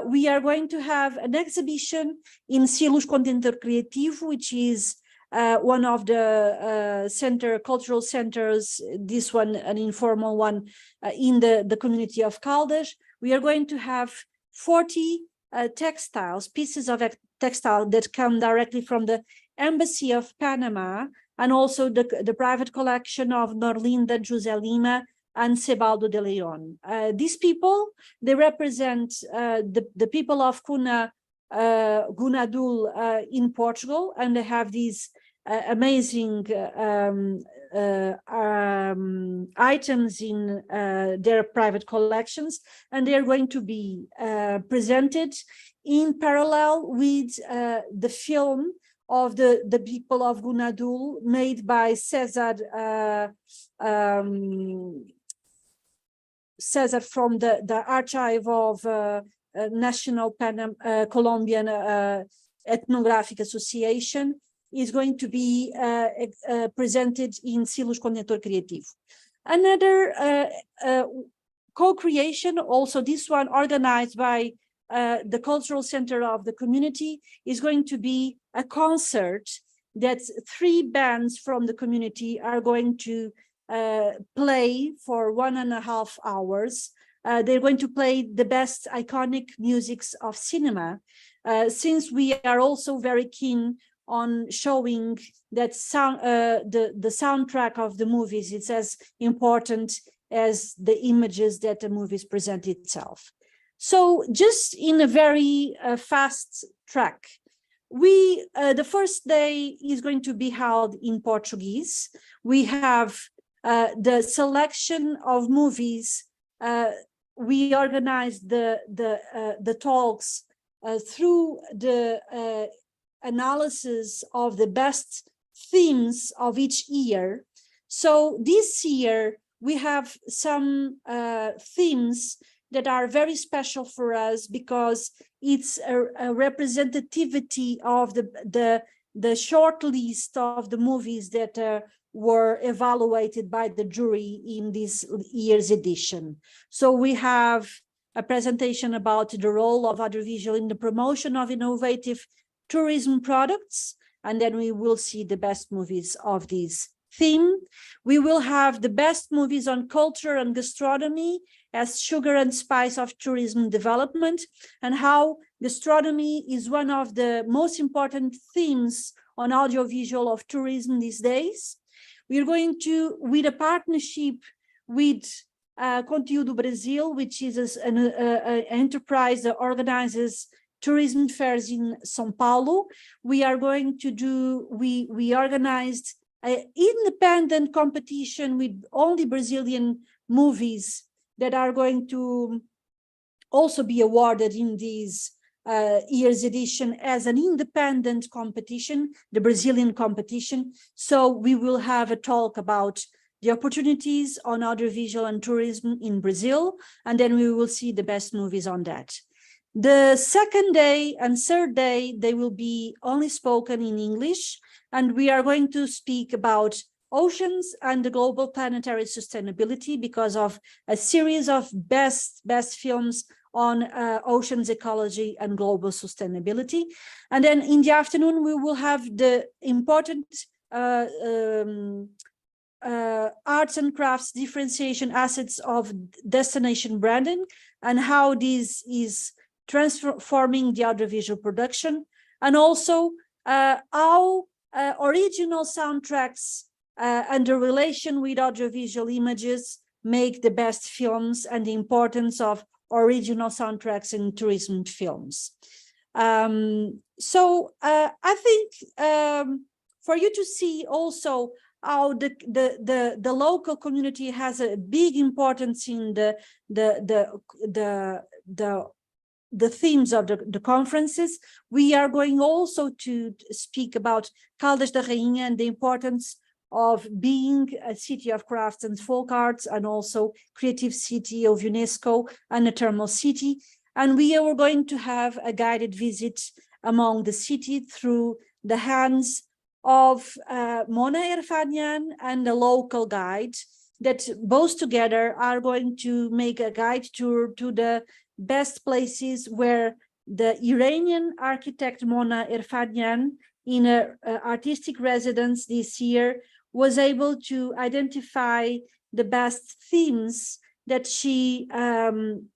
We are going to have an exhibition in Silos Contentor Criativo, which is one of the cultural centers, this one an informal one in the community of Caldas. We are going to have 40 textiles, pieces of textile that come directly from the Embassy of Panama, and also the private collection of Norlinda José Lima and Sebaldo de Leon. These people, they represent the people of Cuna, Gunadul in Portugal, and they have these amazing items in their private collections, and they are going to be presented in parallel with the film of the people of Gunadul, made by Cesar from the archive of National Colombian Ethnographic Association, is going to be presented in Silos Contentor Criativo. Another co-creation, also this one organized by the cultural center of the community, is going to be a concert that 3 bands from the community are going to play for 1.5 hours. They're going to play the best iconic musics of cinema, since we are also very keen on showing that the soundtrack of the movies is as important as the images that the movies present itself. So just in a very fast track, the first day is going to be held in Portuguese. We have the selection of movies. We organized the talks through the analysis of the best themes of each year. So this year we have some themes that are very special for us because it's a representativity of the short list of the movies that were evaluated by the jury in this year's edition. So we have a presentation about the role of audiovisual in the promotion of innovative tourism products, and then we will see the best movies of this theme. We will have the best movies on culture and gastronomy as sugar and spice of tourism development, and how gastronomy is one of the most important themes on audiovisual of tourism these days. We are going to, with a partnership with Conteúdo Brasil, which is an enterprise that organizes tourism fairs in São Paulo. We are going to do, we organized an independent competition with only Brazilian movies that are going to also be awarded in this year's edition as an independent competition, the Brazilian competition. So we will have a talk about the opportunities on audiovisual and tourism in Brazil, and then we will see the best movies on that. The second day and third day, they will be only spoken in English, and we are going to speak about oceans and the global planetary sustainability because of a series of best films on oceans ecology and global sustainability. And then in the afternoon, we will have the important arts and crafts differentiation assets of destination branding and how this is transforming the audiovisual production, and also how original soundtracks and the relation with audiovisual images make the best films, and the importance of original soundtracks in tourism films. So I think for you to see also how the local community has a big importance in the themes of the conferences, we are going also to speak about Caldas da Rainha and the importance of being a city of crafts and folk arts, and also creative city of UNESCO and a thermal city. And we are going to have a guided visit among the city through the hands of Mona Erfanian and a local guide, that both together are going to make a guide tour to the best places where the Iranian architect Mona Erfanian, in an artistic residence this year, was able to identify the best themes that she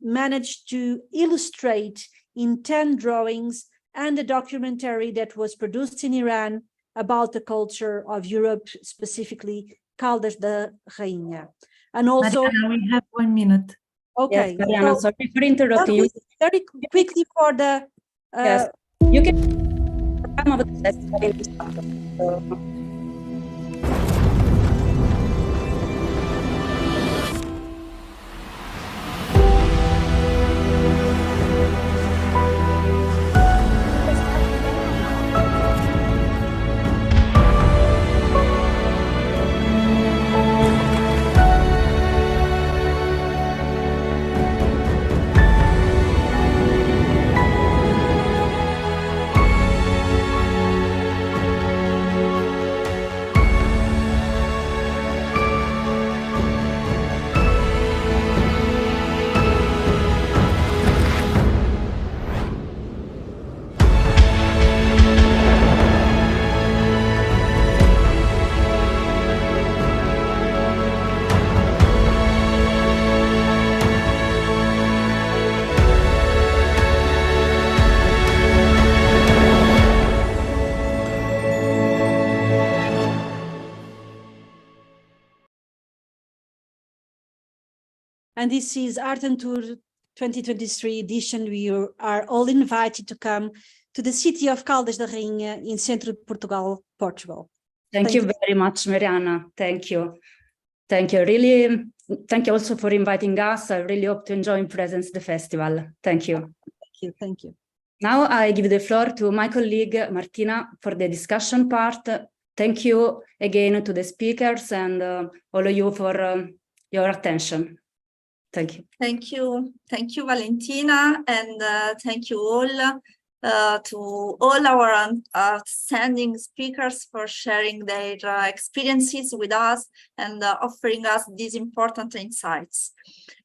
managed to illustrate in 10 drawings and a documentary that was produced in Iran about the culture of Europe, specifically Caldas da Rainha. And also— Mariana, we have 1 minute. Okay. Yes, Mariana, so sorry for interrupting you. very quickly for the— Yes, you can time of the test. So, And this is Art and Tour 2023 edition. We are all invited to come to the city of Caldas da Rainha in Centro de Portugal, Portugal. Thank you very much, Mariana. Thank you. Thank you. Really, thank you also for inviting us. I really hope to enjoy in presence the festival. Thank you. Thank you. Thank you. Now I give the floor to my colleague Martina for the discussion part. Thank you again to the speakers and all of you for your attention. Thank you. Thank you. Thank you, Valentina, and thank you all to all our outstanding speakers for sharing their experiences with us and offering us these important insights.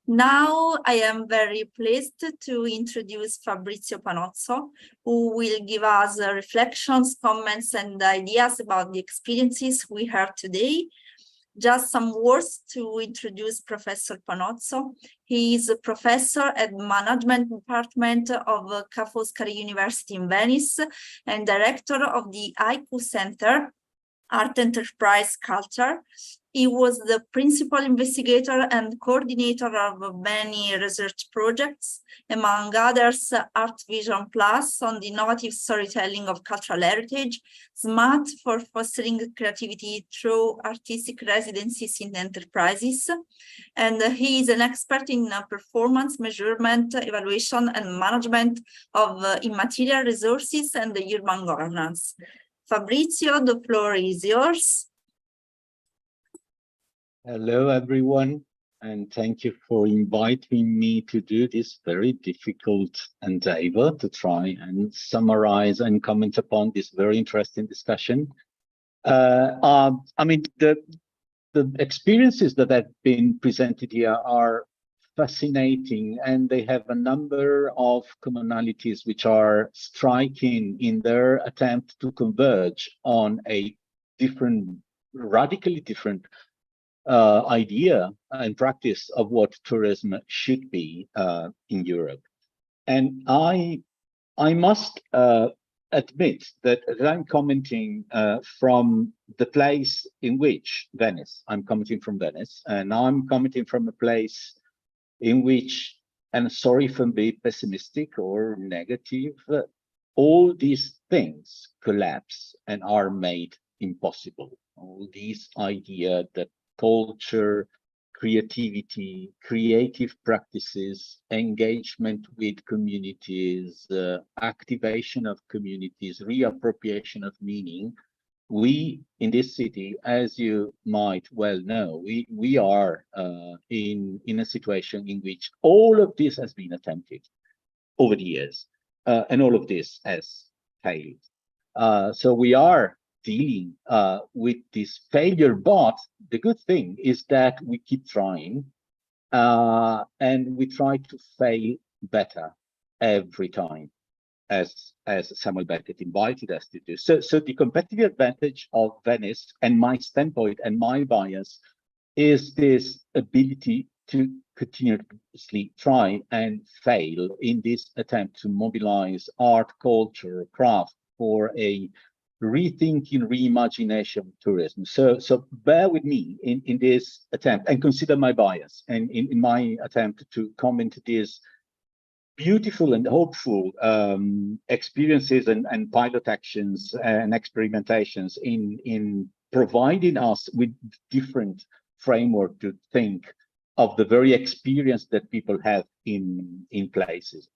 Now, I am very pleased to introduce Fabrizio Panozzo, who will give us reflections, comments, and ideas about the experiences we heard today. Just some words to introduce Professor Panozzo. He is a professor at Management Department of Ca' Foscari University in Venice and director of the ICU Center, Art Enterprise Culture. He was the principal investigator and coordinator of many research projects, among others Art Vision Plus on the innovative storytelling of cultural heritage, SMART for fostering creativity through artistic residencies in enterprises. And he is an expert in performance measurement, evaluation, and management of immaterial resources and the urban governance. Fabrizio, the floor is yours. Hello, everyone, and thank you for inviting me to do this very difficult endeavor to try and summarize and comment upon this very interesting discussion. I mean, the experiences that have been presented here are fascinating, and they have a number of commonalities which are striking in their attempt to converge on a different, radically different idea and practice of what tourism should be in Europe. And I must admit that I'm commenting from the place in which Venice, I'm commenting from Venice, and I'm commenting from a place in which, and sorry for being pessimistic or negative, all these things collapse and are made impossible. All these ideas that culture, creativity, creative practices, engagement with communities, activation of communities, reappropriation of meaning. We in this city, as you might well know, we are in a situation in which all of this has been attempted over the years, and all of this has failed. So we are dealing with this failure, but the good thing is that we keep trying and we try to fail better every time, as Samuel Beckett invited us to do. So the competitive advantage of Venice, and my standpoint and my bias, is this ability to continuously try and fail in this attempt to mobilize art, culture, craft for a rethinking, reimagination of tourism. So bear with me in this attempt and consider my bias and in my attempt to comment these beautiful and hopeful experiences and pilot actions and experimentations in providing us with different framework to think of the very experience that people have in places.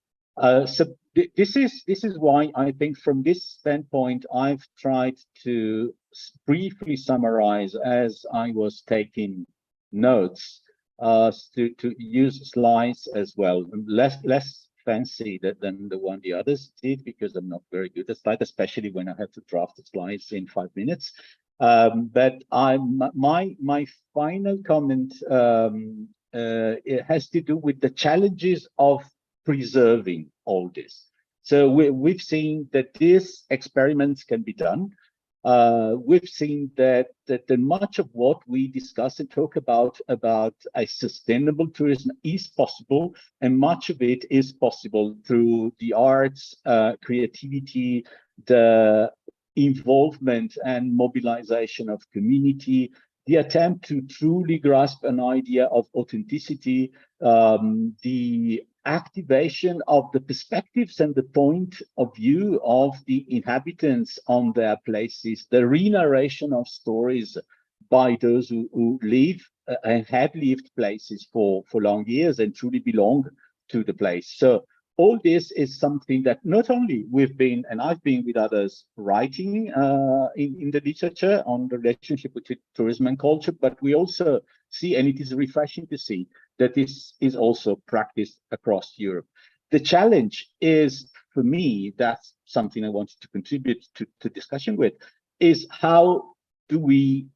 So this is why I think from this standpoint, I've tried to briefly summarize as I was taking notes, to use slides as well, less fancy than the one the others did, because I'm not very good at slides, especially when I have to draft the slides in 5 minutes. But my final comment it has to do with the challenges of preserving all this. So we've seen that these experiments can be done. We've seen that much of what we discuss and talk about a sustainable tourism is possible, and much of it is possible through the arts, creativity, the involvement and mobilization of community, the attempt to truly grasp an idea of authenticity, the activation of the perspectives and the point of view of the inhabitants on their places, the re-narration of stories by those who live and have lived places for long years and truly belong to the place. So all this is something that not only we've been, and I've been with others writing in the literature on the relationship between tourism and culture, but we also see, and it is refreshing to see, that this is also practiced across Europe. The challenge is, for me, that's something I wanted to contribute to discussion with, is how do we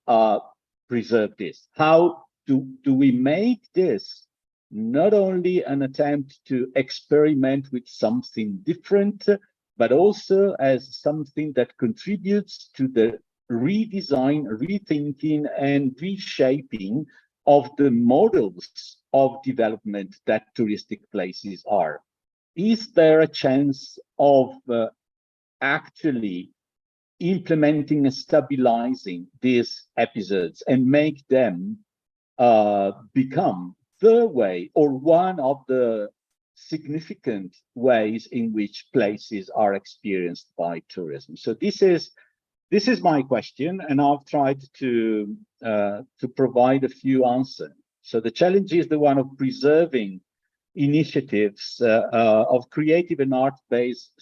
preserve this? How do we make this not only an attempt to experiment with something different, but also as something that contributes to the redesign, rethinking, and reshaping of the models of development that touristic places are? Is there a chance of actually implementing and stabilizing these episodes and make them become the way or one of the significant ways in which places are experienced by tourism? So this is my question, and I've tried to provide a few answers. So the challenge is the one of preserving initiatives of creative and art-based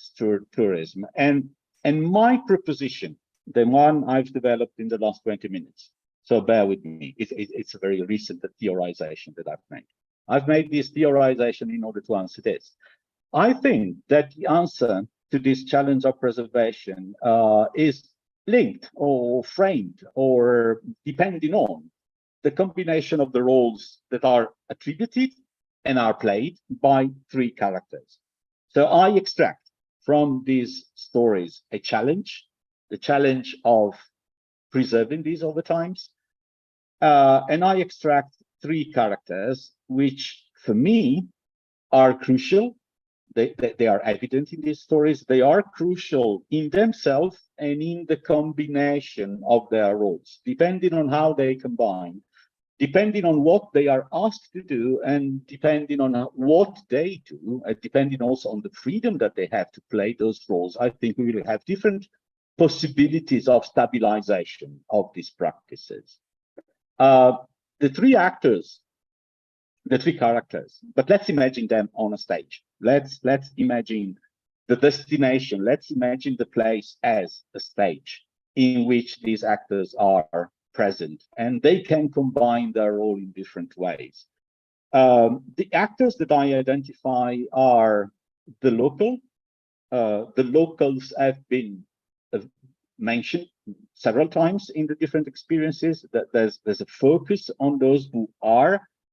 tourism, and my proposition, the one I've developed in the last 20 minutes. So bear with me. It's a very recent theorization that I've made. I've made this theorization in order to answer this. I think that the answer to this challenge of preservation is linked or framed or depending on the combination of the roles that are attributed and are played by three characters. So I extract from these stories a challenge, the challenge of preserving these over times, and I extract three characters which for me are crucial. They are evident in these stories. They are crucial in themselves and in the combination of their roles, depending on how they combine, depending on what they are asked to do, and depending on what they do, and depending also on the freedom that they have to play those roles. I think we will have different possibilities of stabilization of these practices. The three actors, the three characters, but let's imagine them on a stage. Let's imagine the destination. Let's imagine the place as a stage in which these actors are present, and they can combine their role in different ways. The actors that I identify are the local. The locals have been mentioned several times in the different experiences, that there's a focus on those who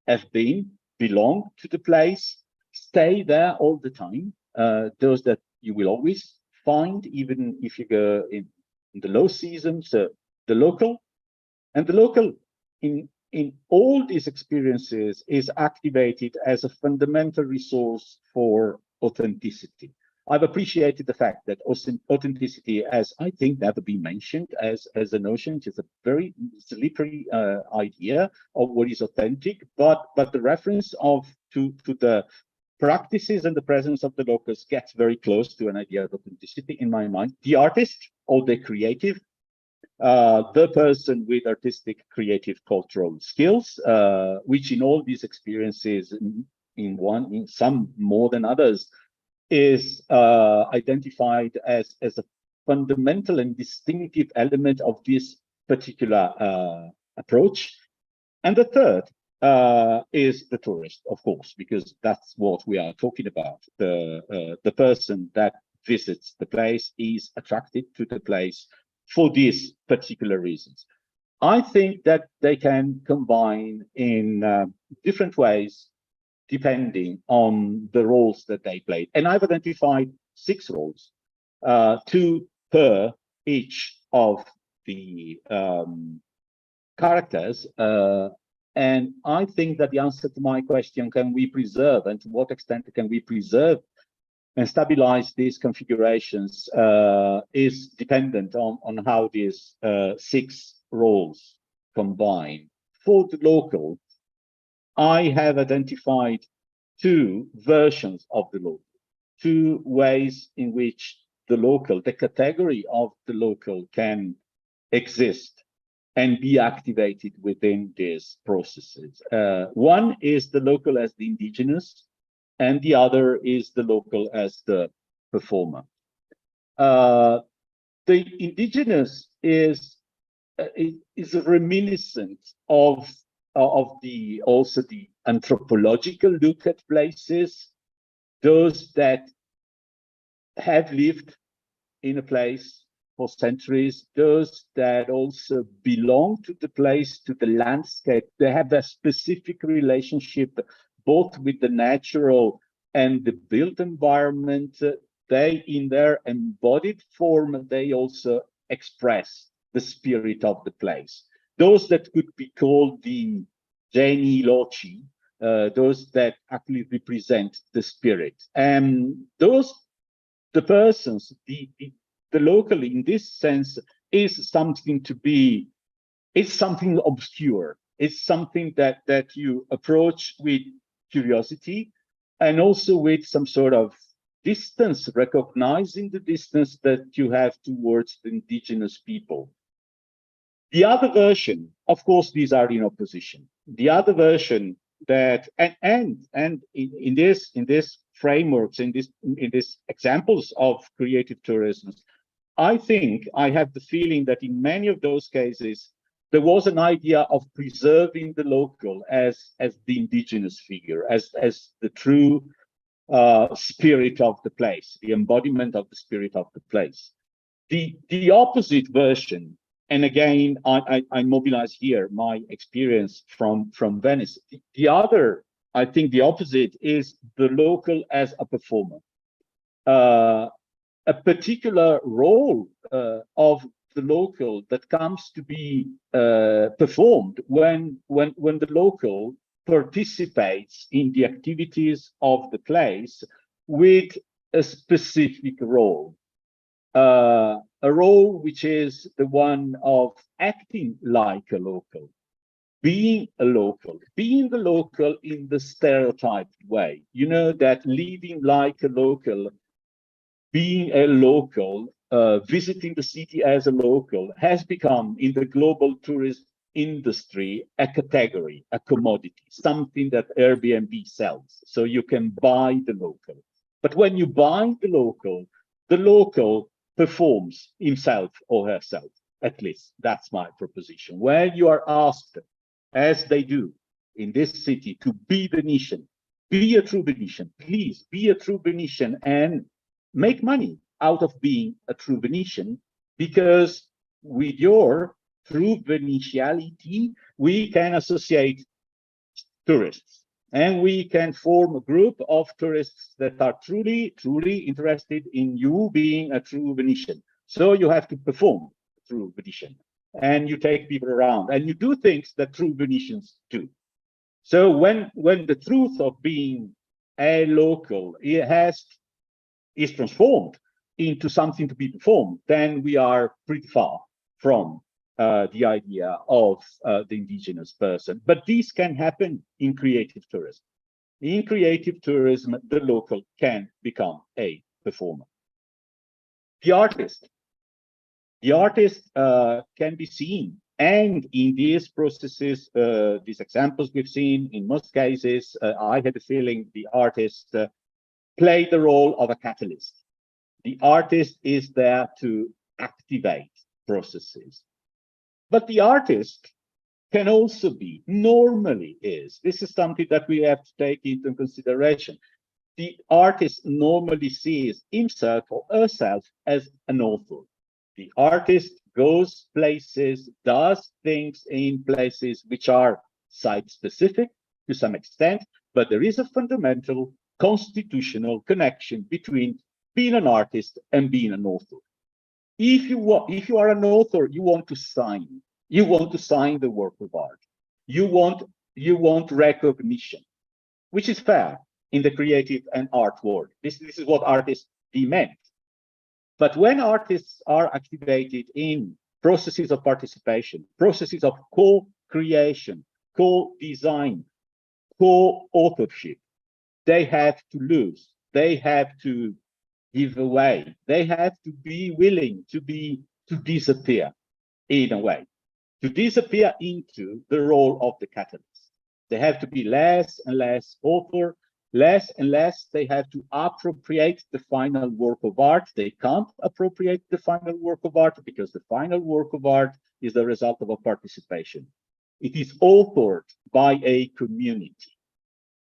have been, belong to the place, stay there all the time, those that you will always find, even if you go in the low season. So the local, and the local in all these experiences is activated as a fundamental resource for authenticity. I've appreciated the fact that authenticity has, I think, never been mentioned as a notion. It's a very slippery idea of what is authentic, but the reference to the practices and the presence of the locals gets very close to an idea of authenticity in my mind. The artist or the creative, the person with artistic, creative, cultural skills, which in all these experiences, in some more than others, is identified as a fundamental and distinctive element of this particular approach. And the third is the tourist, of course, because that's what we are talking about. The person that visits the place is attracted to the place for these particular reasons. I think that they can combine in different ways depending on the roles that they played. And I've identified 6 roles, 2 per each of the characters. And I think that the answer to my question, can we preserve, and to what extent can we preserve and stabilize these configurations, is dependent on how these 6 roles combine. For the local, I have identified two versions of the local, two ways in which the local, the category of the local, can exist and be activated within these processes. One is the local as the indigenous, and the other is the local as the performer. The indigenous is a reminiscent of the also the anthropological look at places, those that have lived in a place for centuries, those that also belong to the place, to the landscape. They have a specific relationship both with the natural and the built environment. They, in their embodied form, they also express the spirit of the place. Those that could be called the Geni Loci, those that actually represent the spirit. And those, the persons, the local in this sense is something to be, it's something obscure. It's something that you approach with curiosity and also with some sort of distance, recognizing the distance that you have towards the indigenous people. The other version, of course, these are in opposition. The other version that, and in this frameworks, in this examples of creative tourism, I think I have the feeling that in many of those cases, there was an idea of preserving the local as the indigenous figure, as the true spirit of the place, the embodiment of the spirit of the place. The opposite version, and again, I mobilize here my experience from Venice. The other, I think the opposite is the local as a performer. A particular role of the local that comes to be performed when the local participates in the activities of the place with a specific role. A role which is the one of acting like a local, being a local, being the local in the stereotyped way. You know, that living like a local, being a local, visiting the city as a local has become in the global tourism industry a category, a commodity, something that Airbnb sells. So you can buy the local. But when you buy the local performs himself or herself. At least that's my proposition. When you are asked, as they do in this city, to be Venetian, be a true Venetian, please be a true Venetian and make money out of being a true Venetian, because with your true Venetiality, we can associate tourists. And we can form a group of tourists that are truly interested in you being a true Venetian. So you have to perform true Venetian, and you take people around, and you do things that true Venetians do. So when the truth of being a local is transformed into something to be performed, then we are pretty far from the idea of the indigenous person. But this can happen in creative tourism. In creative tourism, the local can become a performer. The artist can be seen, and in these processes, these examples we've seen, in most cases, I had the feeling the artist play the role of a catalyst. The artist is there to activate processes. But the artist can also be, normally is, this is something that we have to take into consideration. The artist normally sees himself or herself as an author. The artist goes places, does things in places which are site-specific to some extent, but there is a fundamental constitutional connection between being an artist and being an author. If you are an author, you want to sign. You want to sign the work of art. You want recognition, which is fair in the creative and art world. This is what artists demand. But when artists are activated in processes of participation, processes of co-creation, co-design, co-authorship. They have to lose, they have to give away, they have to be willing to disappear in a way, to disappear into the role of the catalyst. They have to be less and less author, less and less they have to appropriate the final work of art. They can't appropriate the final work of art because the final work of art is the result of a participation. It is authored by a community,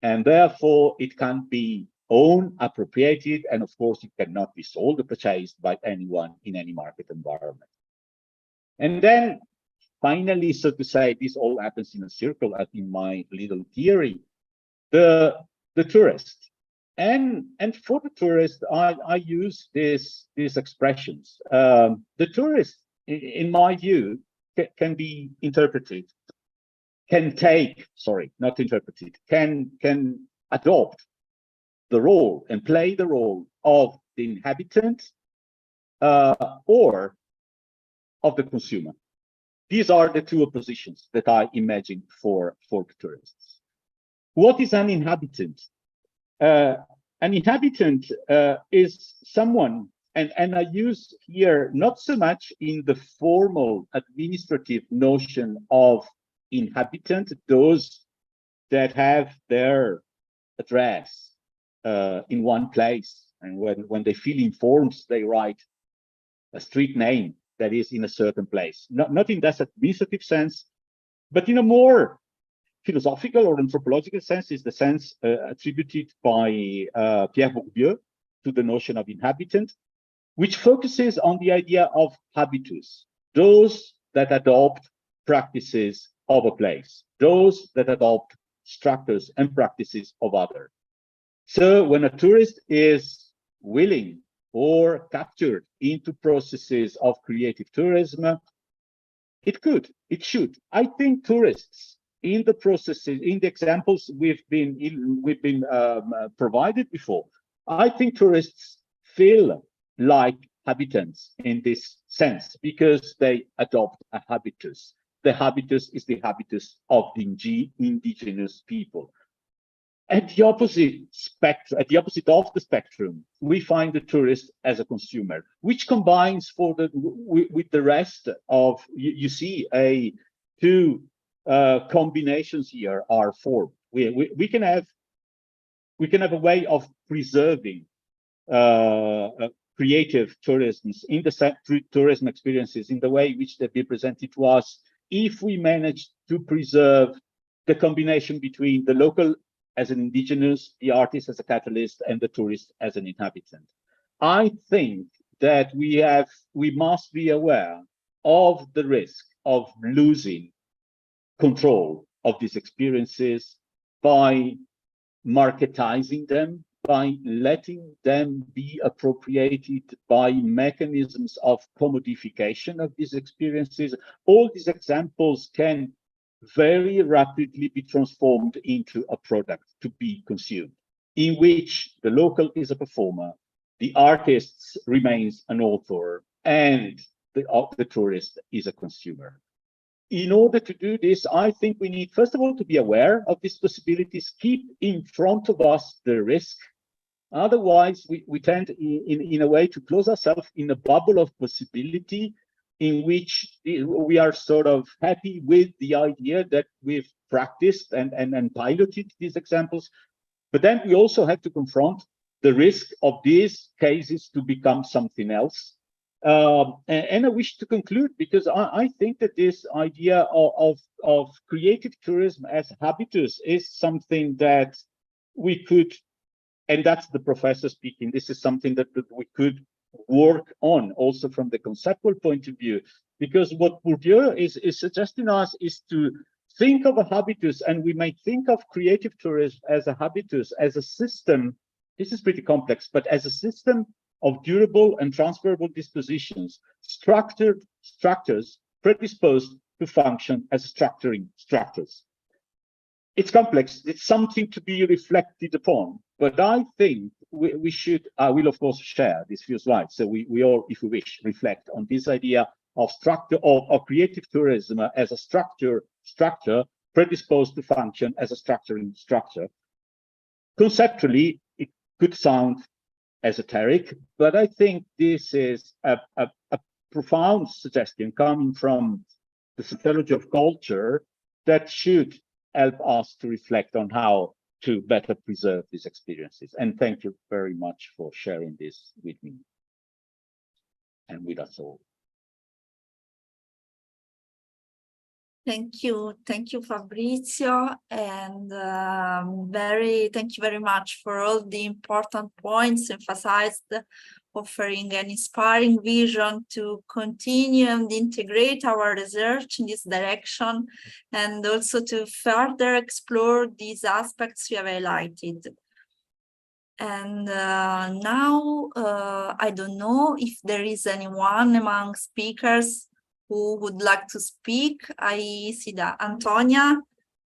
and therefore it can't be owned, appropriated, and of course it cannot be sold or purchased by anyone in any market environment. And then finally, so to say, this all happens in a circle, as in my little theory, the tourist. And for the tourist, I use these expressions. The tourist, in my view, can be interpreted, can take, sorry, not interpreted, can adopt the role and play the role of the inhabitant or of the consumer. These are the two oppositions that I imagine for the tourists. What is an inhabitant? An inhabitant is someone, and I use here not so much in the formal administrative notion of inhabitant, those that have their address in one place, and when they fill in forms, they write a street name that is in a certain place. Not in that administrative sense, but in a more philosophical or anthropological sense, is the sense attributed by Pierre Bourdieu to the notion of inhabitant, which focuses on the idea of habitus, those that adopt practices of a place, those that adopt structures and practices of others. So when a tourist is willing or captured into processes of creative tourism, it should. I think tourists in the processes, in the examples we've been provided before, I think tourists feel like habitants in this sense because they adopt a habitus. The habitus is the habitus of the indigenous people. At the opposite of the spectrum, we find the tourist as a consumer, which combines with the rest of, you see, two combinations here are formed. We can have a way of preserving creative tourism in the tourism experiences in the way in which they be presented to us, if we manage to preserve the combination between the local as an indigenous, the artist as a catalyst, and the tourist as an inhabitant. I think that we must be aware of the risk of losing control of these experiences by marketizing them, by letting them be appropriated by mechanisms of commodification of these experiences. All these examples can very rapidly be transformed into a product to be consumed, in which the local is a performer, the artist remains an author, and the tourist is a consumer. In order to do this, I think we need, first of all, to be aware of these possibilities, keep in front of us the risk. Otherwise, we tend in a way to close ourselves in a bubble of possibility in which we are sort of happy with the idea that we've practiced and piloted these examples. But then we also have to confront the risk of these cases to become something else. And I wish to conclude, because I think that this idea of creative tourism as habitus is something that we could, and that's the professor speaking, this is something that we could work on also from the conceptual point of view, because what Bourdieu is suggesting us is to think of a habitus, and we might think of creative tourism as a habitus, as a system. This is pretty complex, but as a system of durable and transferable dispositions, structured structures predisposed to function as structuring structures. It's complex, it's something to be reflected upon, but I think we should, I will of course share these few slides, so we all, if we wish, reflect on this idea of creative tourism as a structure predisposed to function as a structuring structure. Conceptually, it could sound esoteric, but I think this is a profound suggestion coming from the sociology of culture that should help us to reflect on how to better preserve these experiences. And thank you very much for sharing this with me and with us all. Thank you, Fabrizio, and thank you very much for all the important points emphasized, offering an inspiring vision to continue and integrate our research in this direction, and also to further explore these aspects you have highlighted. And now, I don't know if there is anyone among speakers who would like to speak. I see that Antonia.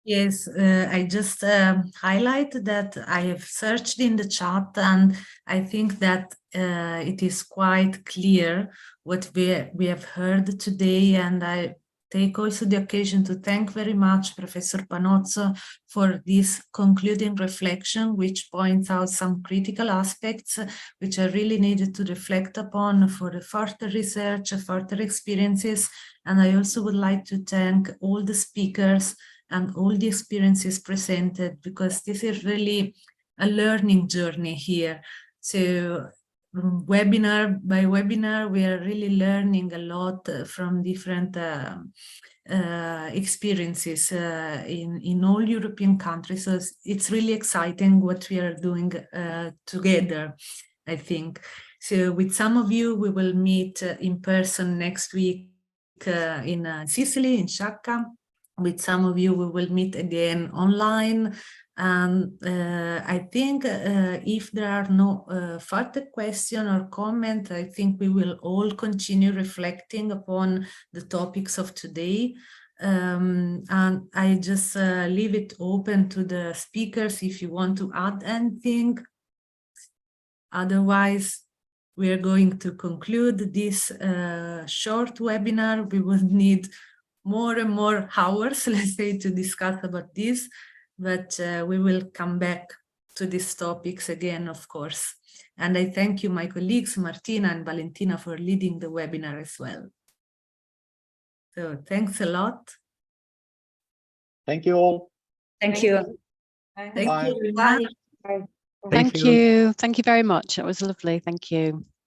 Yes, I just highlight that I have searched in the chat, and I think that it is quite clear what we have heard today, and I take also the occasion to thank very much Professor Panozzo for this concluding reflection, which points out some critical aspects which are really needed to reflect upon for the further research, further experiences. And I also would like to thank all the speakers and all the experiences presented, because this is really a learning journey here. So webinar by webinar, we are really learning a lot from different experiences in all European countries. So it's really exciting what we are doing together, I think. So with some of you, we will meet in person next week in Sicily, in Sciacca. With some of you, we will meet again online. And I think if there are no further questions or comments, I think we will all continue reflecting upon the topics of today. And I just leave it open to the speakers if you want to add anything. Otherwise, we are going to conclude this short webinar. We will need more and more hours, let's say, to discuss about this, but we will come back to these topics again, of course. And I thank you, my colleagues, Martina and Valentina, for leading the webinar as well. So thanks a lot. Thank you all. Thank you. Thank Bye. you. Bye. Thank you. Thank you very much. It was lovely. Thank you.